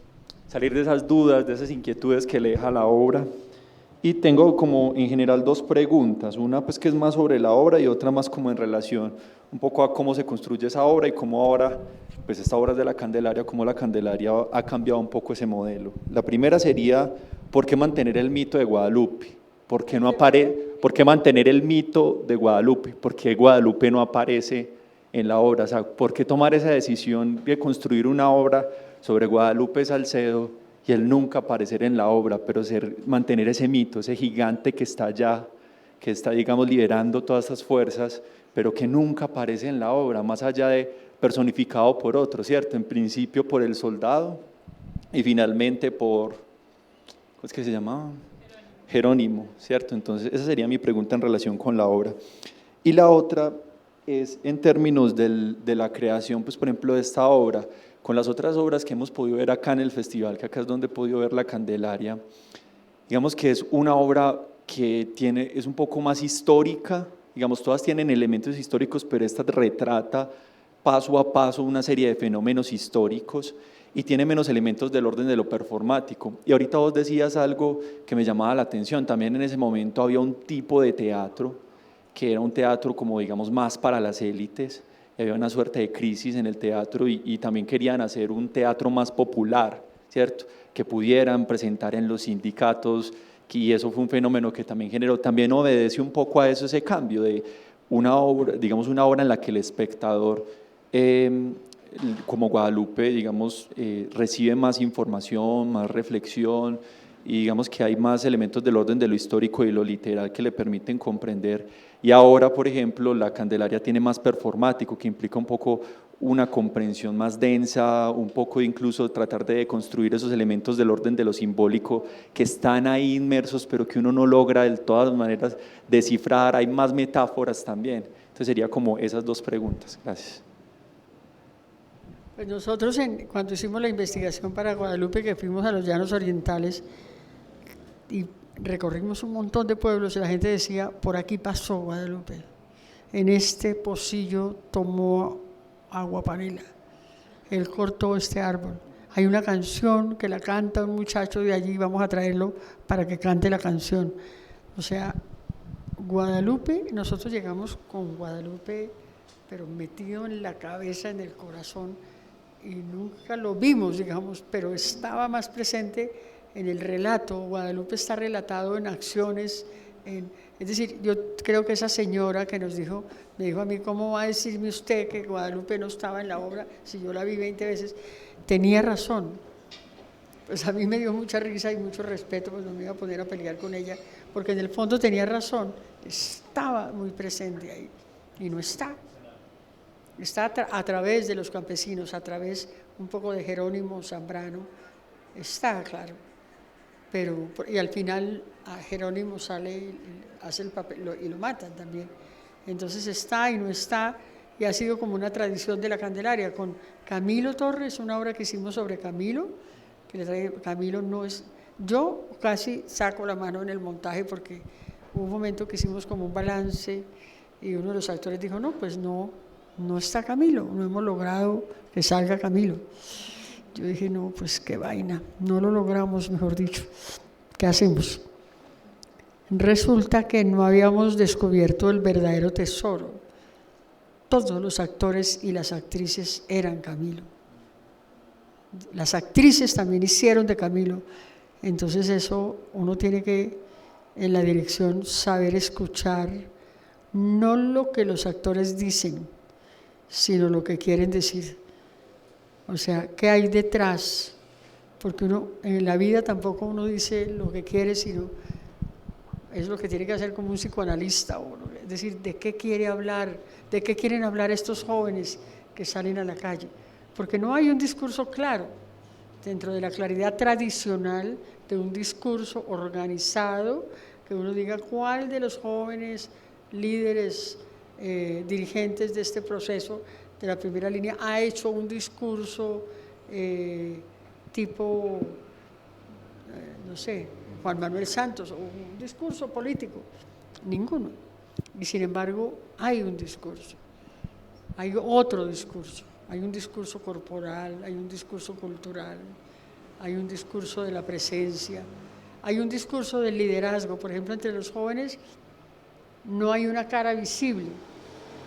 salir de esas dudas, de esas inquietudes que le deja la obra. Y tengo como en general dos preguntas, una pues que es más sobre la obra y otra más como en relación un poco a cómo se construye esa obra y cómo ahora, pues esta obra es de la Candelaria, cómo la Candelaria ha cambiado un poco ese modelo. La primera sería, ¿por qué mantener el mito de Guadalupe? ¿Por qué mantener el mito de Guadalupe? ¿Por qué Guadalupe no aparece en la obra? O sea, ¿por qué tomar esa decisión de construir una obra sobre Guadalupe Salcedo y él nunca aparecer en la obra, pero mantener ese mito, ese gigante que está allá, que está, digamos, liderando todas estas fuerzas, pero que nunca aparece en la obra, más allá de personificado por otro, ¿cierto? En principio por el soldado y finalmente por, ¿cómo es que se llamaba? Jerónimo, ¿cierto? Entonces esa sería mi pregunta en relación con la obra. Y la otra es en términos de la creación, pues por ejemplo de esta obra, con las otras obras que hemos podido ver acá en el festival, que acá es donde he podido ver la Candelaria, digamos que es una obra que es un poco más histórica digamos, todas tienen elementos históricos, pero esta retrata paso a paso una serie de fenómenos históricos y tiene menos elementos del orden de lo performático. Y ahorita vos decías algo que me llamaba la atención, también en ese momento había un tipo de teatro que era un teatro como digamos más para las élites, había una suerte de crisis en el teatro y también querían hacer un teatro más popular, ¿cierto? Que pudieran presentar en los sindicatos, y eso fue un fenómeno que también generó, también obedece un poco a eso, ese cambio de una obra, digamos una obra en la que el espectador, como Guadalupe, digamos, recibe más información, más reflexión, y digamos que hay más elementos del orden de lo histórico y lo literal que le permiten comprender. Y ahora, por ejemplo, la Candelaria tiene más performático, que implica un poco una comprensión más densa, un poco incluso tratar de construir esos elementos del orden de lo simbólico que están ahí inmersos, pero que uno no logra de todas maneras descifrar. Hay más metáforas también. Entonces sería como esas dos preguntas. Gracias. Pues nosotros cuando hicimos la investigación para Guadalupe, que fuimos a los Llanos Orientales y recorrimos un montón de pueblos, y la gente decía, por aquí pasó Guadalupe, en este pocillo tomó agua panela, él cortó este árbol. Hay una canción que la canta un muchacho de allí, vamos a traerlo para que cante la canción. O sea, Guadalupe, nosotros llegamos con Guadalupe, pero metido en la cabeza, en el corazón, y nunca lo vimos, digamos, pero estaba más presente en el relato. Guadalupe está relatado en acciones, es decir, yo creo que esa señora que nos dijo, me dijo a mí, ¿cómo va a decirme usted que Guadalupe no estaba en la obra si yo la vi 20 veces? Tenía razón. Pues a mí me dio mucha risa y mucho respeto, pues no me iba a poner a pelear con ella, porque en el fondo tenía razón, estaba muy presente ahí, y no está. Está a través de los campesinos, a través un poco de Jerónimo Zambrano, está claro, pero y al final a Jerónimo sale y hace el papel y lo matan también. Entonces está y no está, y ha sido como una tradición de la Candelaria. Con Camilo Torres, una obra que hicimos sobre Camilo, que le trae, Camilo no es, yo casi saco la mano en el montaje porque hubo un momento que hicimos como un balance y uno de los actores dijo, no, pues no está Camilo, no hemos logrado que salga Camilo. Yo dije, no, pues qué vaina, no lo logramos, mejor dicho, ¿qué hacemos? Resulta que no habíamos descubierto el verdadero tesoro. Todos los actores y las actrices eran Camilo. Las actrices también hicieron de Camilo. Entonces eso uno tiene que, en la dirección, saber escuchar no lo que los actores dicen, sino lo que quieren decir. O sea, ¿qué hay detrás? Porque uno, en la vida tampoco uno dice lo que quiere, sino es lo que tiene que hacer como un psicoanalista, es decir, ¿de qué quiere hablar? ¿De qué quieren hablar estos jóvenes que salen a la calle? Porque no hay un discurso claro, dentro de la claridad tradicional de un discurso organizado, que uno diga cuál de los jóvenes líderes, dirigentes de este proceso de la primera línea ha hecho un discurso tipo, no sé, Juan Manuel Santos, o un discurso político. Ninguno. Y sin embargo hay un discurso, hay otro discurso, hay un discurso corporal, hay un discurso cultural, hay un discurso de la presencia, hay un discurso del liderazgo. Por ejemplo, entre los jóvenes no hay una cara visible,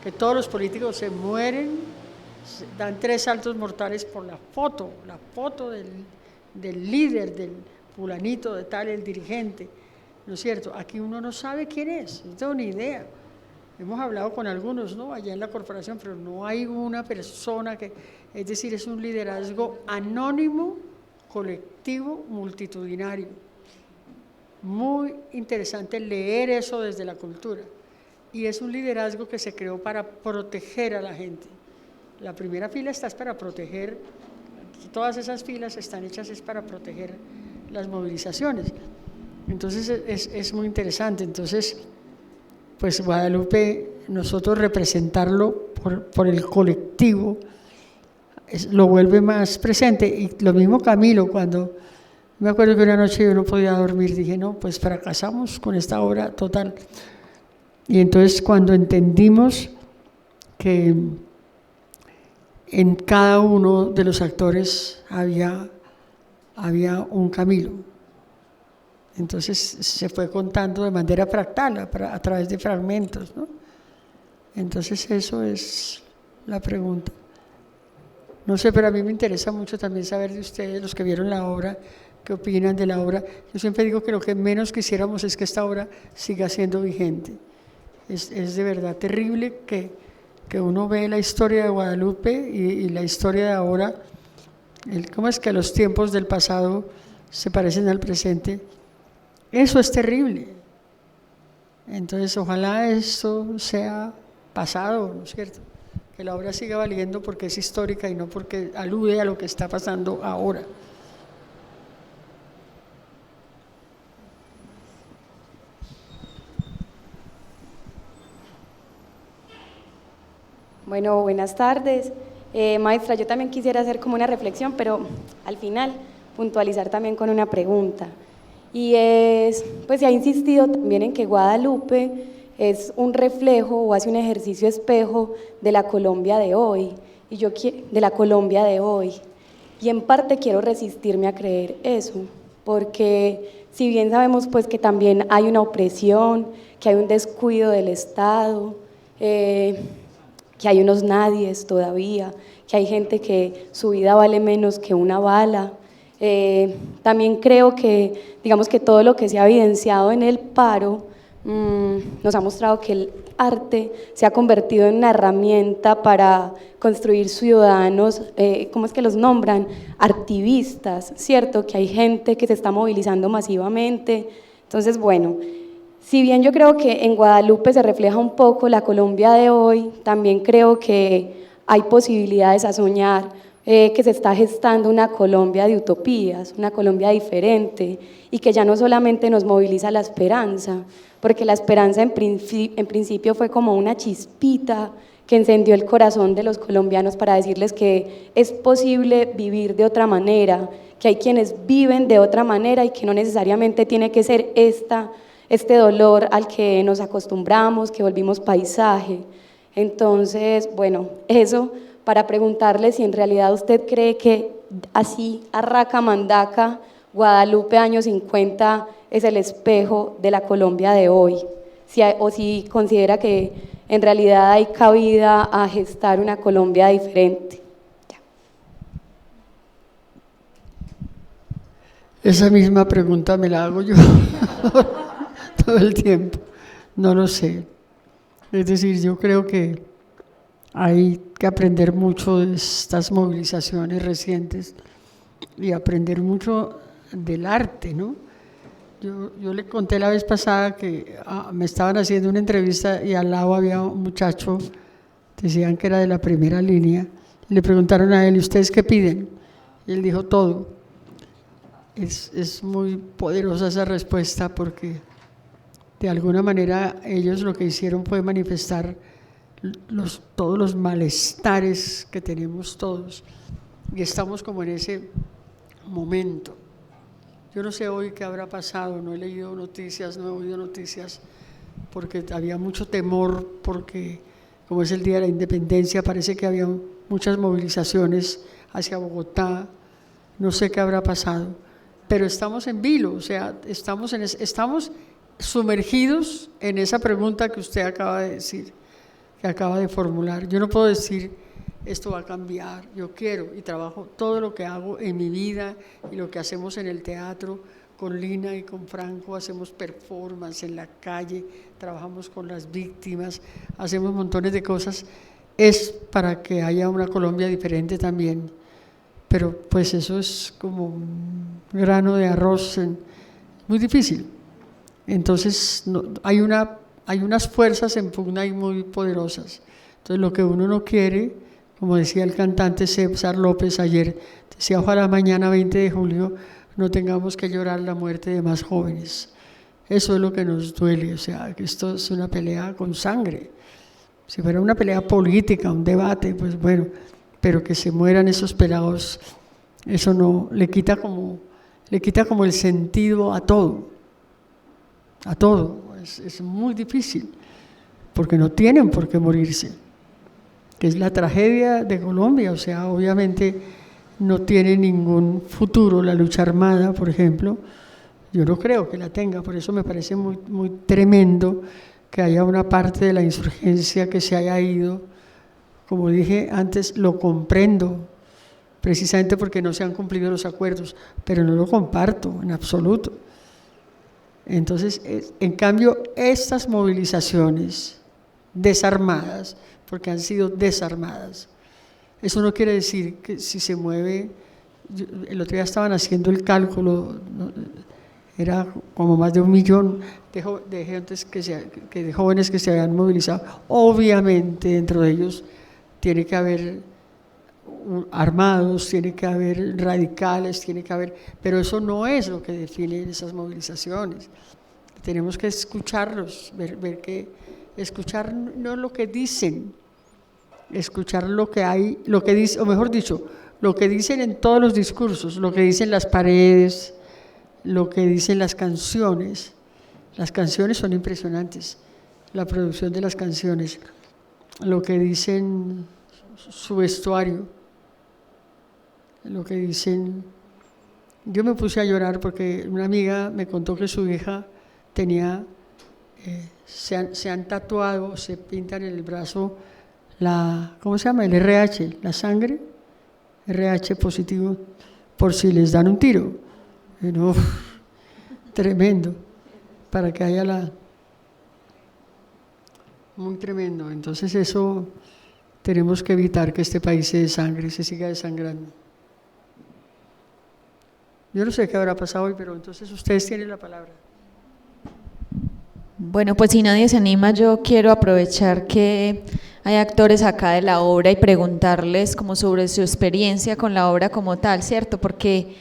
que todos los políticos se mueren, dan 3 saltos mortales por la foto del líder, del fulanito de tal, el dirigente, ¿no es cierto? Aquí uno no sabe quién es, no tengo ni idea. Hemos hablado con algunos, ¿no?, allá en la corporación, pero no hay una persona que, es decir, es un liderazgo anónimo, colectivo, multitudinario. Muy interesante leer eso desde la cultura. Y es un liderazgo que se creó para proteger a la gente. La primera fila está para proteger, todas esas filas están hechas es para proteger las movilizaciones. Entonces es muy interesante. Entonces, pues Guadalupe, nosotros representarlo por el colectivo, lo vuelve más presente. Y lo mismo Camilo, cuando me acuerdo que una noche yo no podía dormir, dije, no, pues fracasamos con esta obra total. Y entonces cuando entendimos que en cada uno de los actores había un Camilo, entonces se fue contando de manera fractal, a través de fragmentos, ¿no? Entonces eso es la pregunta. No sé, pero a mí me interesa mucho también saber de ustedes, los que vieron la obra, qué opinan de la obra. Yo siempre digo que lo que menos quisiéramos es que esta obra siga siendo vigente. Es de verdad terrible que uno ve la historia de Guadalupe y la historia de ahora, cómo es que los tiempos del pasado se parecen al presente. Eso es terrible. Entonces, ojalá esto sea pasado, ¿no es cierto? Que la obra siga valiendo porque es histórica y no porque alude a lo que está pasando ahora. Bueno, buenas tardes. Maestra, yo también quisiera hacer como una reflexión, pero al final puntualizar también con una pregunta. Y es, pues se ha insistido también en que Guadalupe es un reflejo o hace un ejercicio espejo de la Colombia de hoy, de la Colombia de hoy. Y en parte quiero resistirme a creer eso, porque si bien sabemos pues que también hay una opresión, que hay un descuido del Estado, que hay unos nadies todavía, que hay gente que su vida vale menos que una bala. También creo que, digamos que todo lo que se ha evidenciado en el paro nos ha mostrado que el arte se ha convertido en una herramienta para construir ciudadanos, ¿cómo es que los nombran? Artivistas, ¿cierto? Que hay gente que se está movilizando masivamente. Entonces, bueno, si bien yo creo que en Guadalupe se refleja un poco la Colombia de hoy, también creo que hay posibilidades a soñar, que se está gestando una Colombia de utopías, una Colombia diferente y que ya no solamente nos moviliza la esperanza, porque la esperanza en principio fue como una chispita que encendió el corazón de los colombianos para decirles que es posible vivir de otra manera, que hay quienes viven de otra manera y que no necesariamente tiene que ser este dolor al que nos acostumbramos, que volvimos paisaje. Entonces, bueno, eso para preguntarle si en realidad usted cree que así, arraca mandaca, Guadalupe años 50 es el espejo de la Colombia de hoy, o si considera que en realidad hay cabida a gestar una Colombia diferente. Esa misma pregunta me la hago yo todo el tiempo, no lo sé. Es decir, yo creo que hay que aprender mucho de estas movilizaciones recientes y aprender mucho del arte, ¿no? Yo le conté la vez pasada que me estaban haciendo una entrevista y al lado había un muchacho, decían que era de la primera línea, y le preguntaron a él, ¿y ustedes qué piden? Y él dijo todo. Es muy poderosa esa respuesta porque de alguna manera ellos lo que hicieron fue manifestar todos los malestares que tenemos todos y estamos como en ese momento. Yo no sé hoy qué habrá pasado, no he leído noticias, no he oído noticias porque había mucho temor, porque como es el Día de la Independencia parece que había muchas movilizaciones hacia Bogotá, no sé qué habrá pasado, pero estamos en vilo, o sea, estamos sumergidos en esa pregunta que usted acaba de decir, que acaba de formular. Yo no puedo decir esto va a cambiar, yo quiero y trabajo todo lo que hago en mi vida y lo que hacemos en el teatro con Lina y con Franco, hacemos performance en la calle, trabajamos con las víctimas, hacemos montones de cosas, es para que haya una Colombia diferente también, pero pues eso es como un grano de arroz, muy difícil. Entonces hay unas fuerzas en pugna y muy poderosas. Entonces lo que uno no quiere, como decía el cantante César López ayer, decía ojalá mañana 20 de julio no tengamos que llorar la muerte de más jóvenes. Eso es lo que nos duele, o sea, que esto es una pelea con sangre. Si fuera una pelea política, un debate, pues bueno, pero que se mueran esos pelados, eso no, le quita como el sentido a todo, es muy difícil. porque no tienen por qué morirse, que es la tragedia de Colombia. O sea, obviamente no tiene ningún futuro la lucha armada, por ejemplo. Yo no creo que la tenga, por eso me parece muy, muy tremendo que haya una parte de la insurgencia que se haya ido. Como dije antes, lo comprendo, precisamente porque no se han cumplido los acuerdos, pero no lo comparto en absoluto. Entonces, en cambio, estas movilizaciones desarmadas, porque han sido desarmadas, eso no quiere decir que si se mueve, el otro día estaban haciendo el cálculo, era como más de 1 millón de jóvenes que se habían movilizado. Obviamente dentro de ellos tiene que haber armados, tiene que haber radicales, tiene que haber, pero eso no es lo que define esas movilizaciones. Tenemos que escucharlos, escuchar no lo que dicen, escuchar lo que hay, lo que dice, o mejor dicho, lo que dicen en todos los discursos, lo que dicen las paredes, lo que dicen las canciones. Las canciones son impresionantes, la producción de las canciones, lo que dicen su vestuario, lo que dicen. Yo me puse a llorar porque una amiga me contó que su hija tenía, se han tatuado, se pintan en el brazo ¿cómo se llama? El RH, la sangre, RH positivo, por si les dan un tiro. No, tremendo, para que haya muy tremendo. Entonces eso tenemos que evitar que este país se desangre, se siga desangrando. Yo no sé qué habrá pasado hoy, pero entonces ustedes tienen la palabra. Bueno, pues si nadie se anima, yo quiero aprovechar que hay actores acá de la obra y preguntarles como sobre su experiencia con la obra como tal, ¿cierto? Porque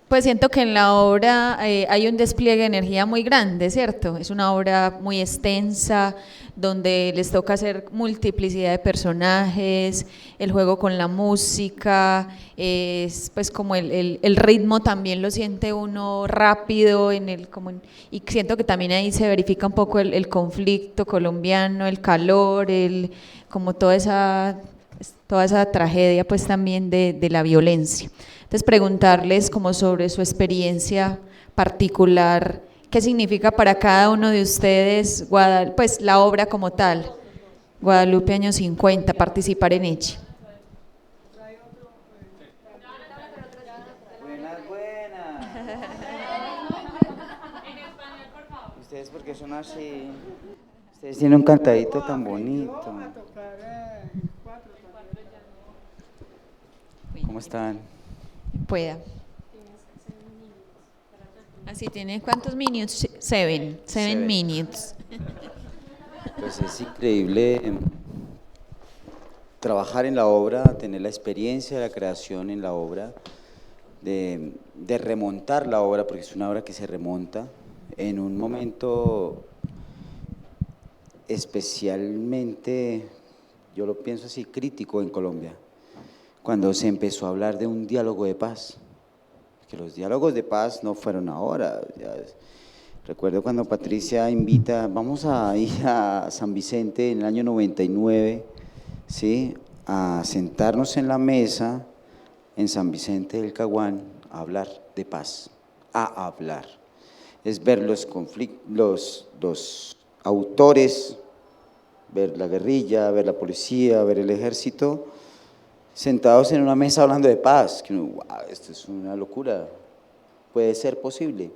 pues siento que en la obra hay un despliegue de energía muy grande, ¿cierto? Es una obra muy extensa, donde les toca hacer multiplicidad de personajes, el juego con la música, es pues como el ritmo también lo siente uno rápido, y siento que también ahí se verifica un poco el conflicto colombiano, el calor, como toda esa tragedia pues también de la violencia. Entonces preguntarles como sobre su experiencia particular, qué significa para cada uno de ustedes pues la obra como tal, Guadalupe años 50, participar en ella. Buenas. Ustedes porque son así, ustedes tienen un cantadito tan bonito. ¿Cómo están? Pueda. Así tiene, ¿cuántos minutes? Seven minutes. Pues es increíble trabajar en la obra, tener la experiencia de la creación en la obra, de remontar la obra, porque es una obra que se remonta en un momento especialmente, yo lo pienso así, crítico en Colombia, cuando se empezó a hablar de un diálogo de paz, que los diálogos de paz no fueron ahora. Recuerdo cuando Patricia invita, vamos a ir a San Vicente en el año 99, ¿sí?, a sentarnos en la mesa en San Vicente del Caguán a hablar de paz, a hablar. Es ver los conflictos, los autores, ver la guerrilla, ver la policía, ver el ejército, sentados en una mesa hablando de paz, que wow, esto es una locura, puede ser posible.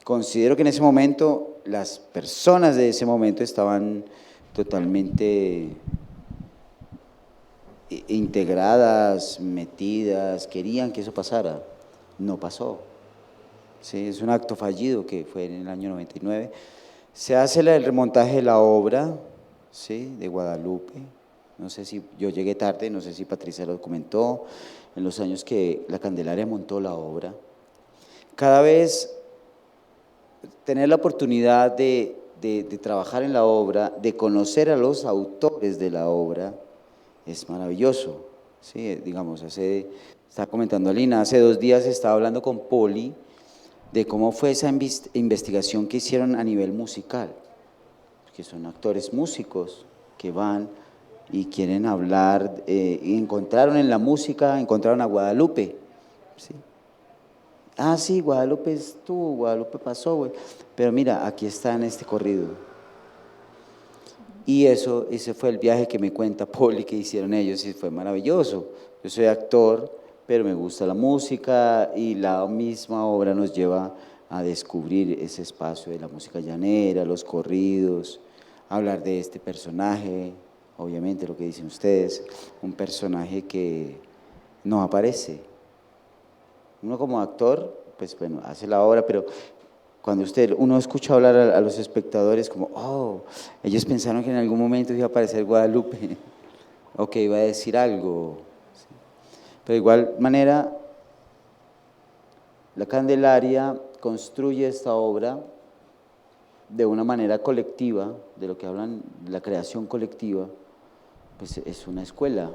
Considero que en ese momento las personas de ese momento estaban totalmente integradas, metidas, querían que eso pasara, no pasó. Sí, es un acto fallido que fue en el año 99. Se hace el remontaje de la obra, ¿sí?, de Guadalupe. No sé si yo llegué tarde, no sé si Patricia lo comentó, en los años que la Candelaria montó la obra. Cada vez tener la oportunidad de trabajar en la obra, de conocer a los autores de la obra, es maravilloso. ¿Sí? Digamos, estaba comentando Alina, hace 2 días estaba hablando con Poli de cómo fue esa investigación que hicieron a nivel musical. que son actores músicos que van y quieren hablar, y encontraron en la música, encontraron a Guadalupe, ¿sí? Ah, sí, Guadalupe es tú, Guadalupe pasó, güey. Pero mira, aquí está en este corrido. Y ese fue el viaje que me cuenta Poli que hicieron ellos y fue maravilloso. Yo soy actor, pero me gusta la música y la misma obra nos lleva a descubrir ese espacio de la música llanera, los corridos, hablar de este personaje, obviamente lo que dicen ustedes, un personaje que no aparece. Uno como actor, pues bueno, hace la obra, pero cuando uno escucha hablar a los espectadores como, oh, ellos pensaron que en algún momento iba a aparecer Guadalupe, o que iba a decir algo. ¿Sí? Pero de igual manera, la Candelaria construye esta obra de una manera colectiva, de lo que hablan, la creación colectiva, pues es una escuela,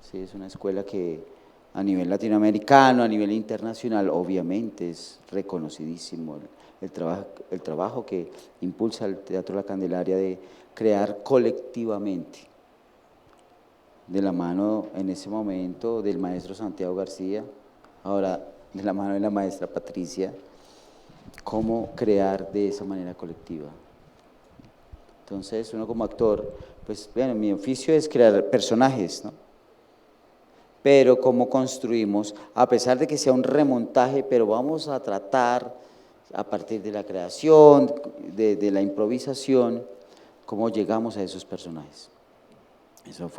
¿sí? Es una escuela que a nivel latinoamericano, a nivel internacional, obviamente es reconocidísimo el trabajo que impulsa el Teatro La Candelaria de crear colectivamente, de la mano en ese momento del maestro Santiago García, ahora de la mano de la maestra Patricia, cómo crear de esa manera colectiva. Entonces, uno como actor, pues bueno, mi oficio es crear personajes, ¿no? Pero cómo construimos, a pesar de que sea un remontaje, pero vamos a tratar a partir de la creación, de la improvisación, cómo llegamos a esos personajes. Eso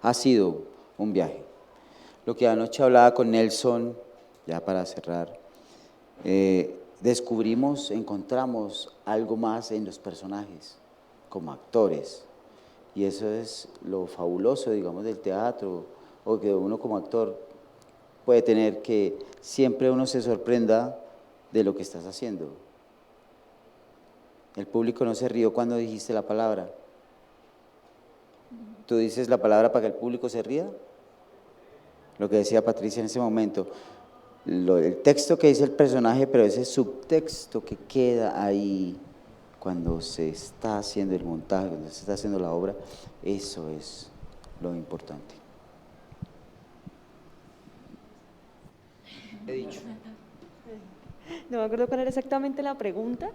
ha sido un viaje. Lo que anoche hablaba con Nelson, ya para cerrar, encontramos algo más en los personajes, como actores, y eso es lo fabuloso, digamos, del teatro, o que uno como actor puede tener, que siempre uno se sorprenda de lo que estás haciendo. El público no se rió cuando dijiste la palabra. ¿Tú dices la palabra para que el público se ría? Lo que decía Patricia en ese momento, el texto que dice el personaje, pero ese subtexto que queda ahí cuando se está haciendo el montaje, cuando se está haciendo la obra, eso es lo importante. He dicho. No me acuerdo cuál era exactamente la pregunta.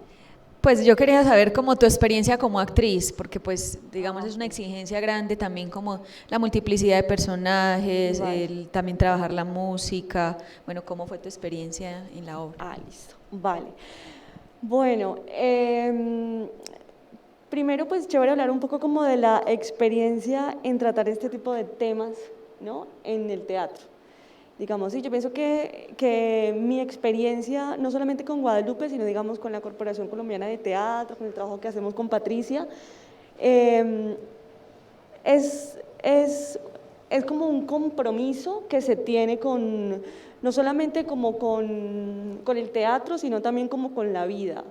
Pues yo quería saber como tu experiencia como actriz, porque pues digamos es una exigencia grande también como la multiplicidad de personajes, Vale. también trabajar la música. Bueno, ¿cómo fue tu experiencia en la obra? Ah, listo, vale. Bueno, primero pues chévere hablar un poco como de la experiencia en tratar este tipo de temas, ¿no?, en el teatro. Digamos, sí, yo pienso que mi experiencia, no solamente con Guadalupe, sino digamos con la Corporación Colombiana de Teatro, con el trabajo que hacemos con Patricia, es como un compromiso que se tiene con, no solamente como con el teatro, sino también como con la vida,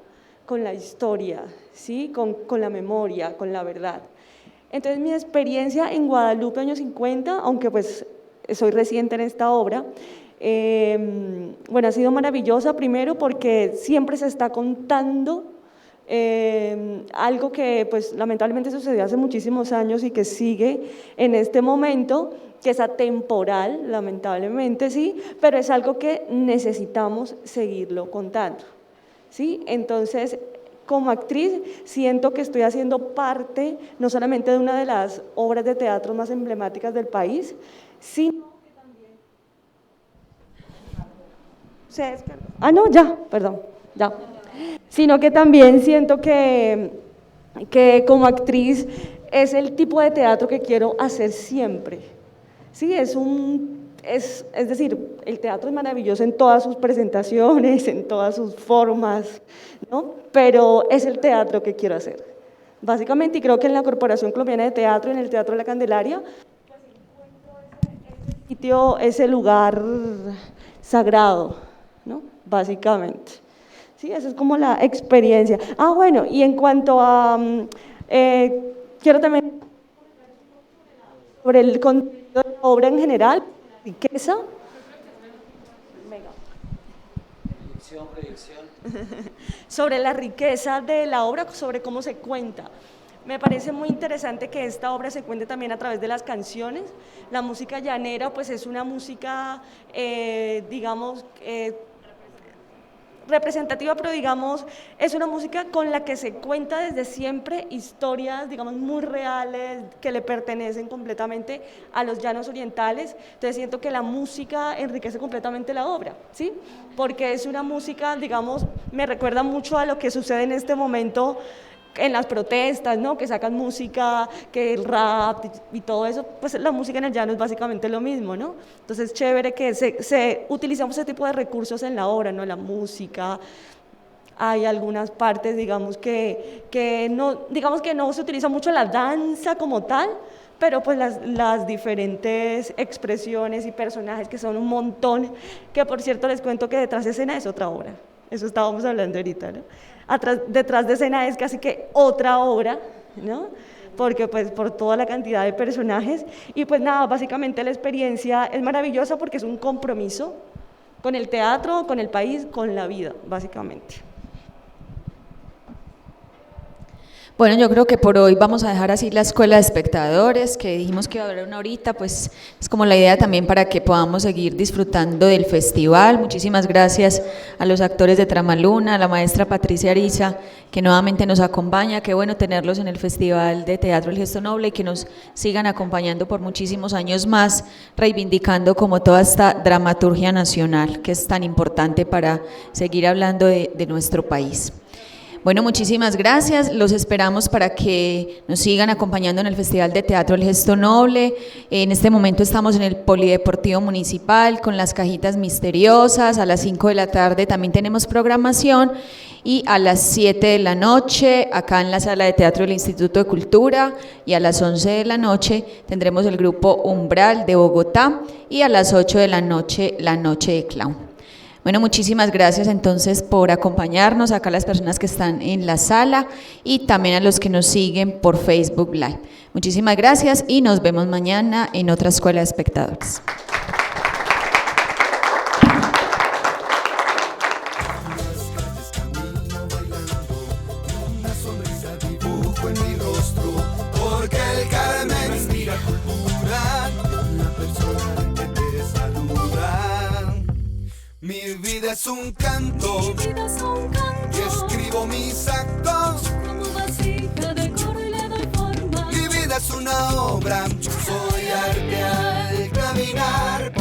con la historia, ¿sí?, con la memoria, con la verdad. Entonces mi experiencia en Guadalupe, años 50, aunque pues soy reciente en esta obra, bueno, ha sido maravillosa, primero porque siempre se está contando algo que pues lamentablemente sucedió hace muchísimos años y que sigue en este momento, que es atemporal, lamentablemente, sí, pero es algo que necesitamos seguirlo contando, ¿sí? Entonces, como actriz, siento que estoy haciendo parte no solamente de una de las obras de teatro más emblemáticas del país, sino que también… Sino que también siento que como actriz es el tipo de teatro que quiero hacer siempre. Sí, es decir, el teatro es maravilloso en todas sus presentaciones, en todas sus formas, ¿no?, pero es el teatro que quiero hacer, básicamente, y creo que en la Corporación Colombiana de Teatro, en el Teatro La Candelaria, pues encuentro ese lugar sagrado, ¿no?, básicamente. Sí, esa es como la experiencia. Ah, bueno, y en cuanto a… quiero también sobre el contenido de la obra en general, riqueza. sobre la riqueza de la obra, sobre cómo se cuenta. Me parece muy interesante que esta obra se cuente también a través de las canciones. La música llanera pues es una música, digamos, representativa, pero digamos, es una música con la que se cuenta desde siempre historias, digamos, muy reales, que le pertenecen completamente a los llanos orientales. Entonces siento que la música enriquece completamente la obra, ¿sí? Porque es una música, digamos, me recuerda mucho a lo que sucede en este momento en las protestas, ¿no? Que sacan música, que el rap y todo eso, pues la música en el llano es básicamente lo mismo, ¿no? Entonces, chévere que utilizamos ese tipo de recursos en la obra, ¿no? La música, hay algunas partes, digamos, que no se utiliza mucho la danza como tal, pero pues las diferentes expresiones y personajes, que son un montón, que por cierto les cuento que detrás de escena es otra obra, eso estábamos hablando ahorita, ¿no? Detrás de escena es casi que otra obra, ¿no? Porque pues por toda la cantidad de personajes, y pues nada, básicamente la experiencia es maravillosa porque es un compromiso con el teatro, con el país, con la vida, básicamente. Bueno, yo creo que por hoy vamos a dejar así la escuela de espectadores, que dijimos que iba a durar una horita, pues es como la idea también para que podamos seguir disfrutando del festival. Muchísimas gracias a los actores de Tramaluna, a la maestra Patricia Ariza, que nuevamente nos acompaña. Qué bueno tenerlos en el Festival de Teatro El Gesto Noble y que nos sigan acompañando por muchísimos años más, reivindicando como toda esta dramaturgia nacional, que es tan importante para seguir hablando de nuestro país. Bueno, muchísimas gracias, los esperamos para que nos sigan acompañando en el Festival de Teatro El Gesto Noble. En este momento estamos en el Polideportivo Municipal con las cajitas misteriosas. A las 5 de la tarde también tenemos programación y a las 7 de la noche acá en la Sala de Teatro del Instituto de Cultura, y a las 11 de la noche tendremos el grupo Umbral de Bogotá, y a las 8 de la noche de Clown. Bueno, muchísimas gracias entonces por acompañarnos, acá a las personas que están en la sala y también a los que nos siguen por Facebook Live. Muchísimas gracias y nos vemos mañana en otra escuela de espectadores. Mi vida es un canto, y escribo mis actos. Como vasija decoro y le doy forma. Mi vida es una obra, yo soy arte al caminar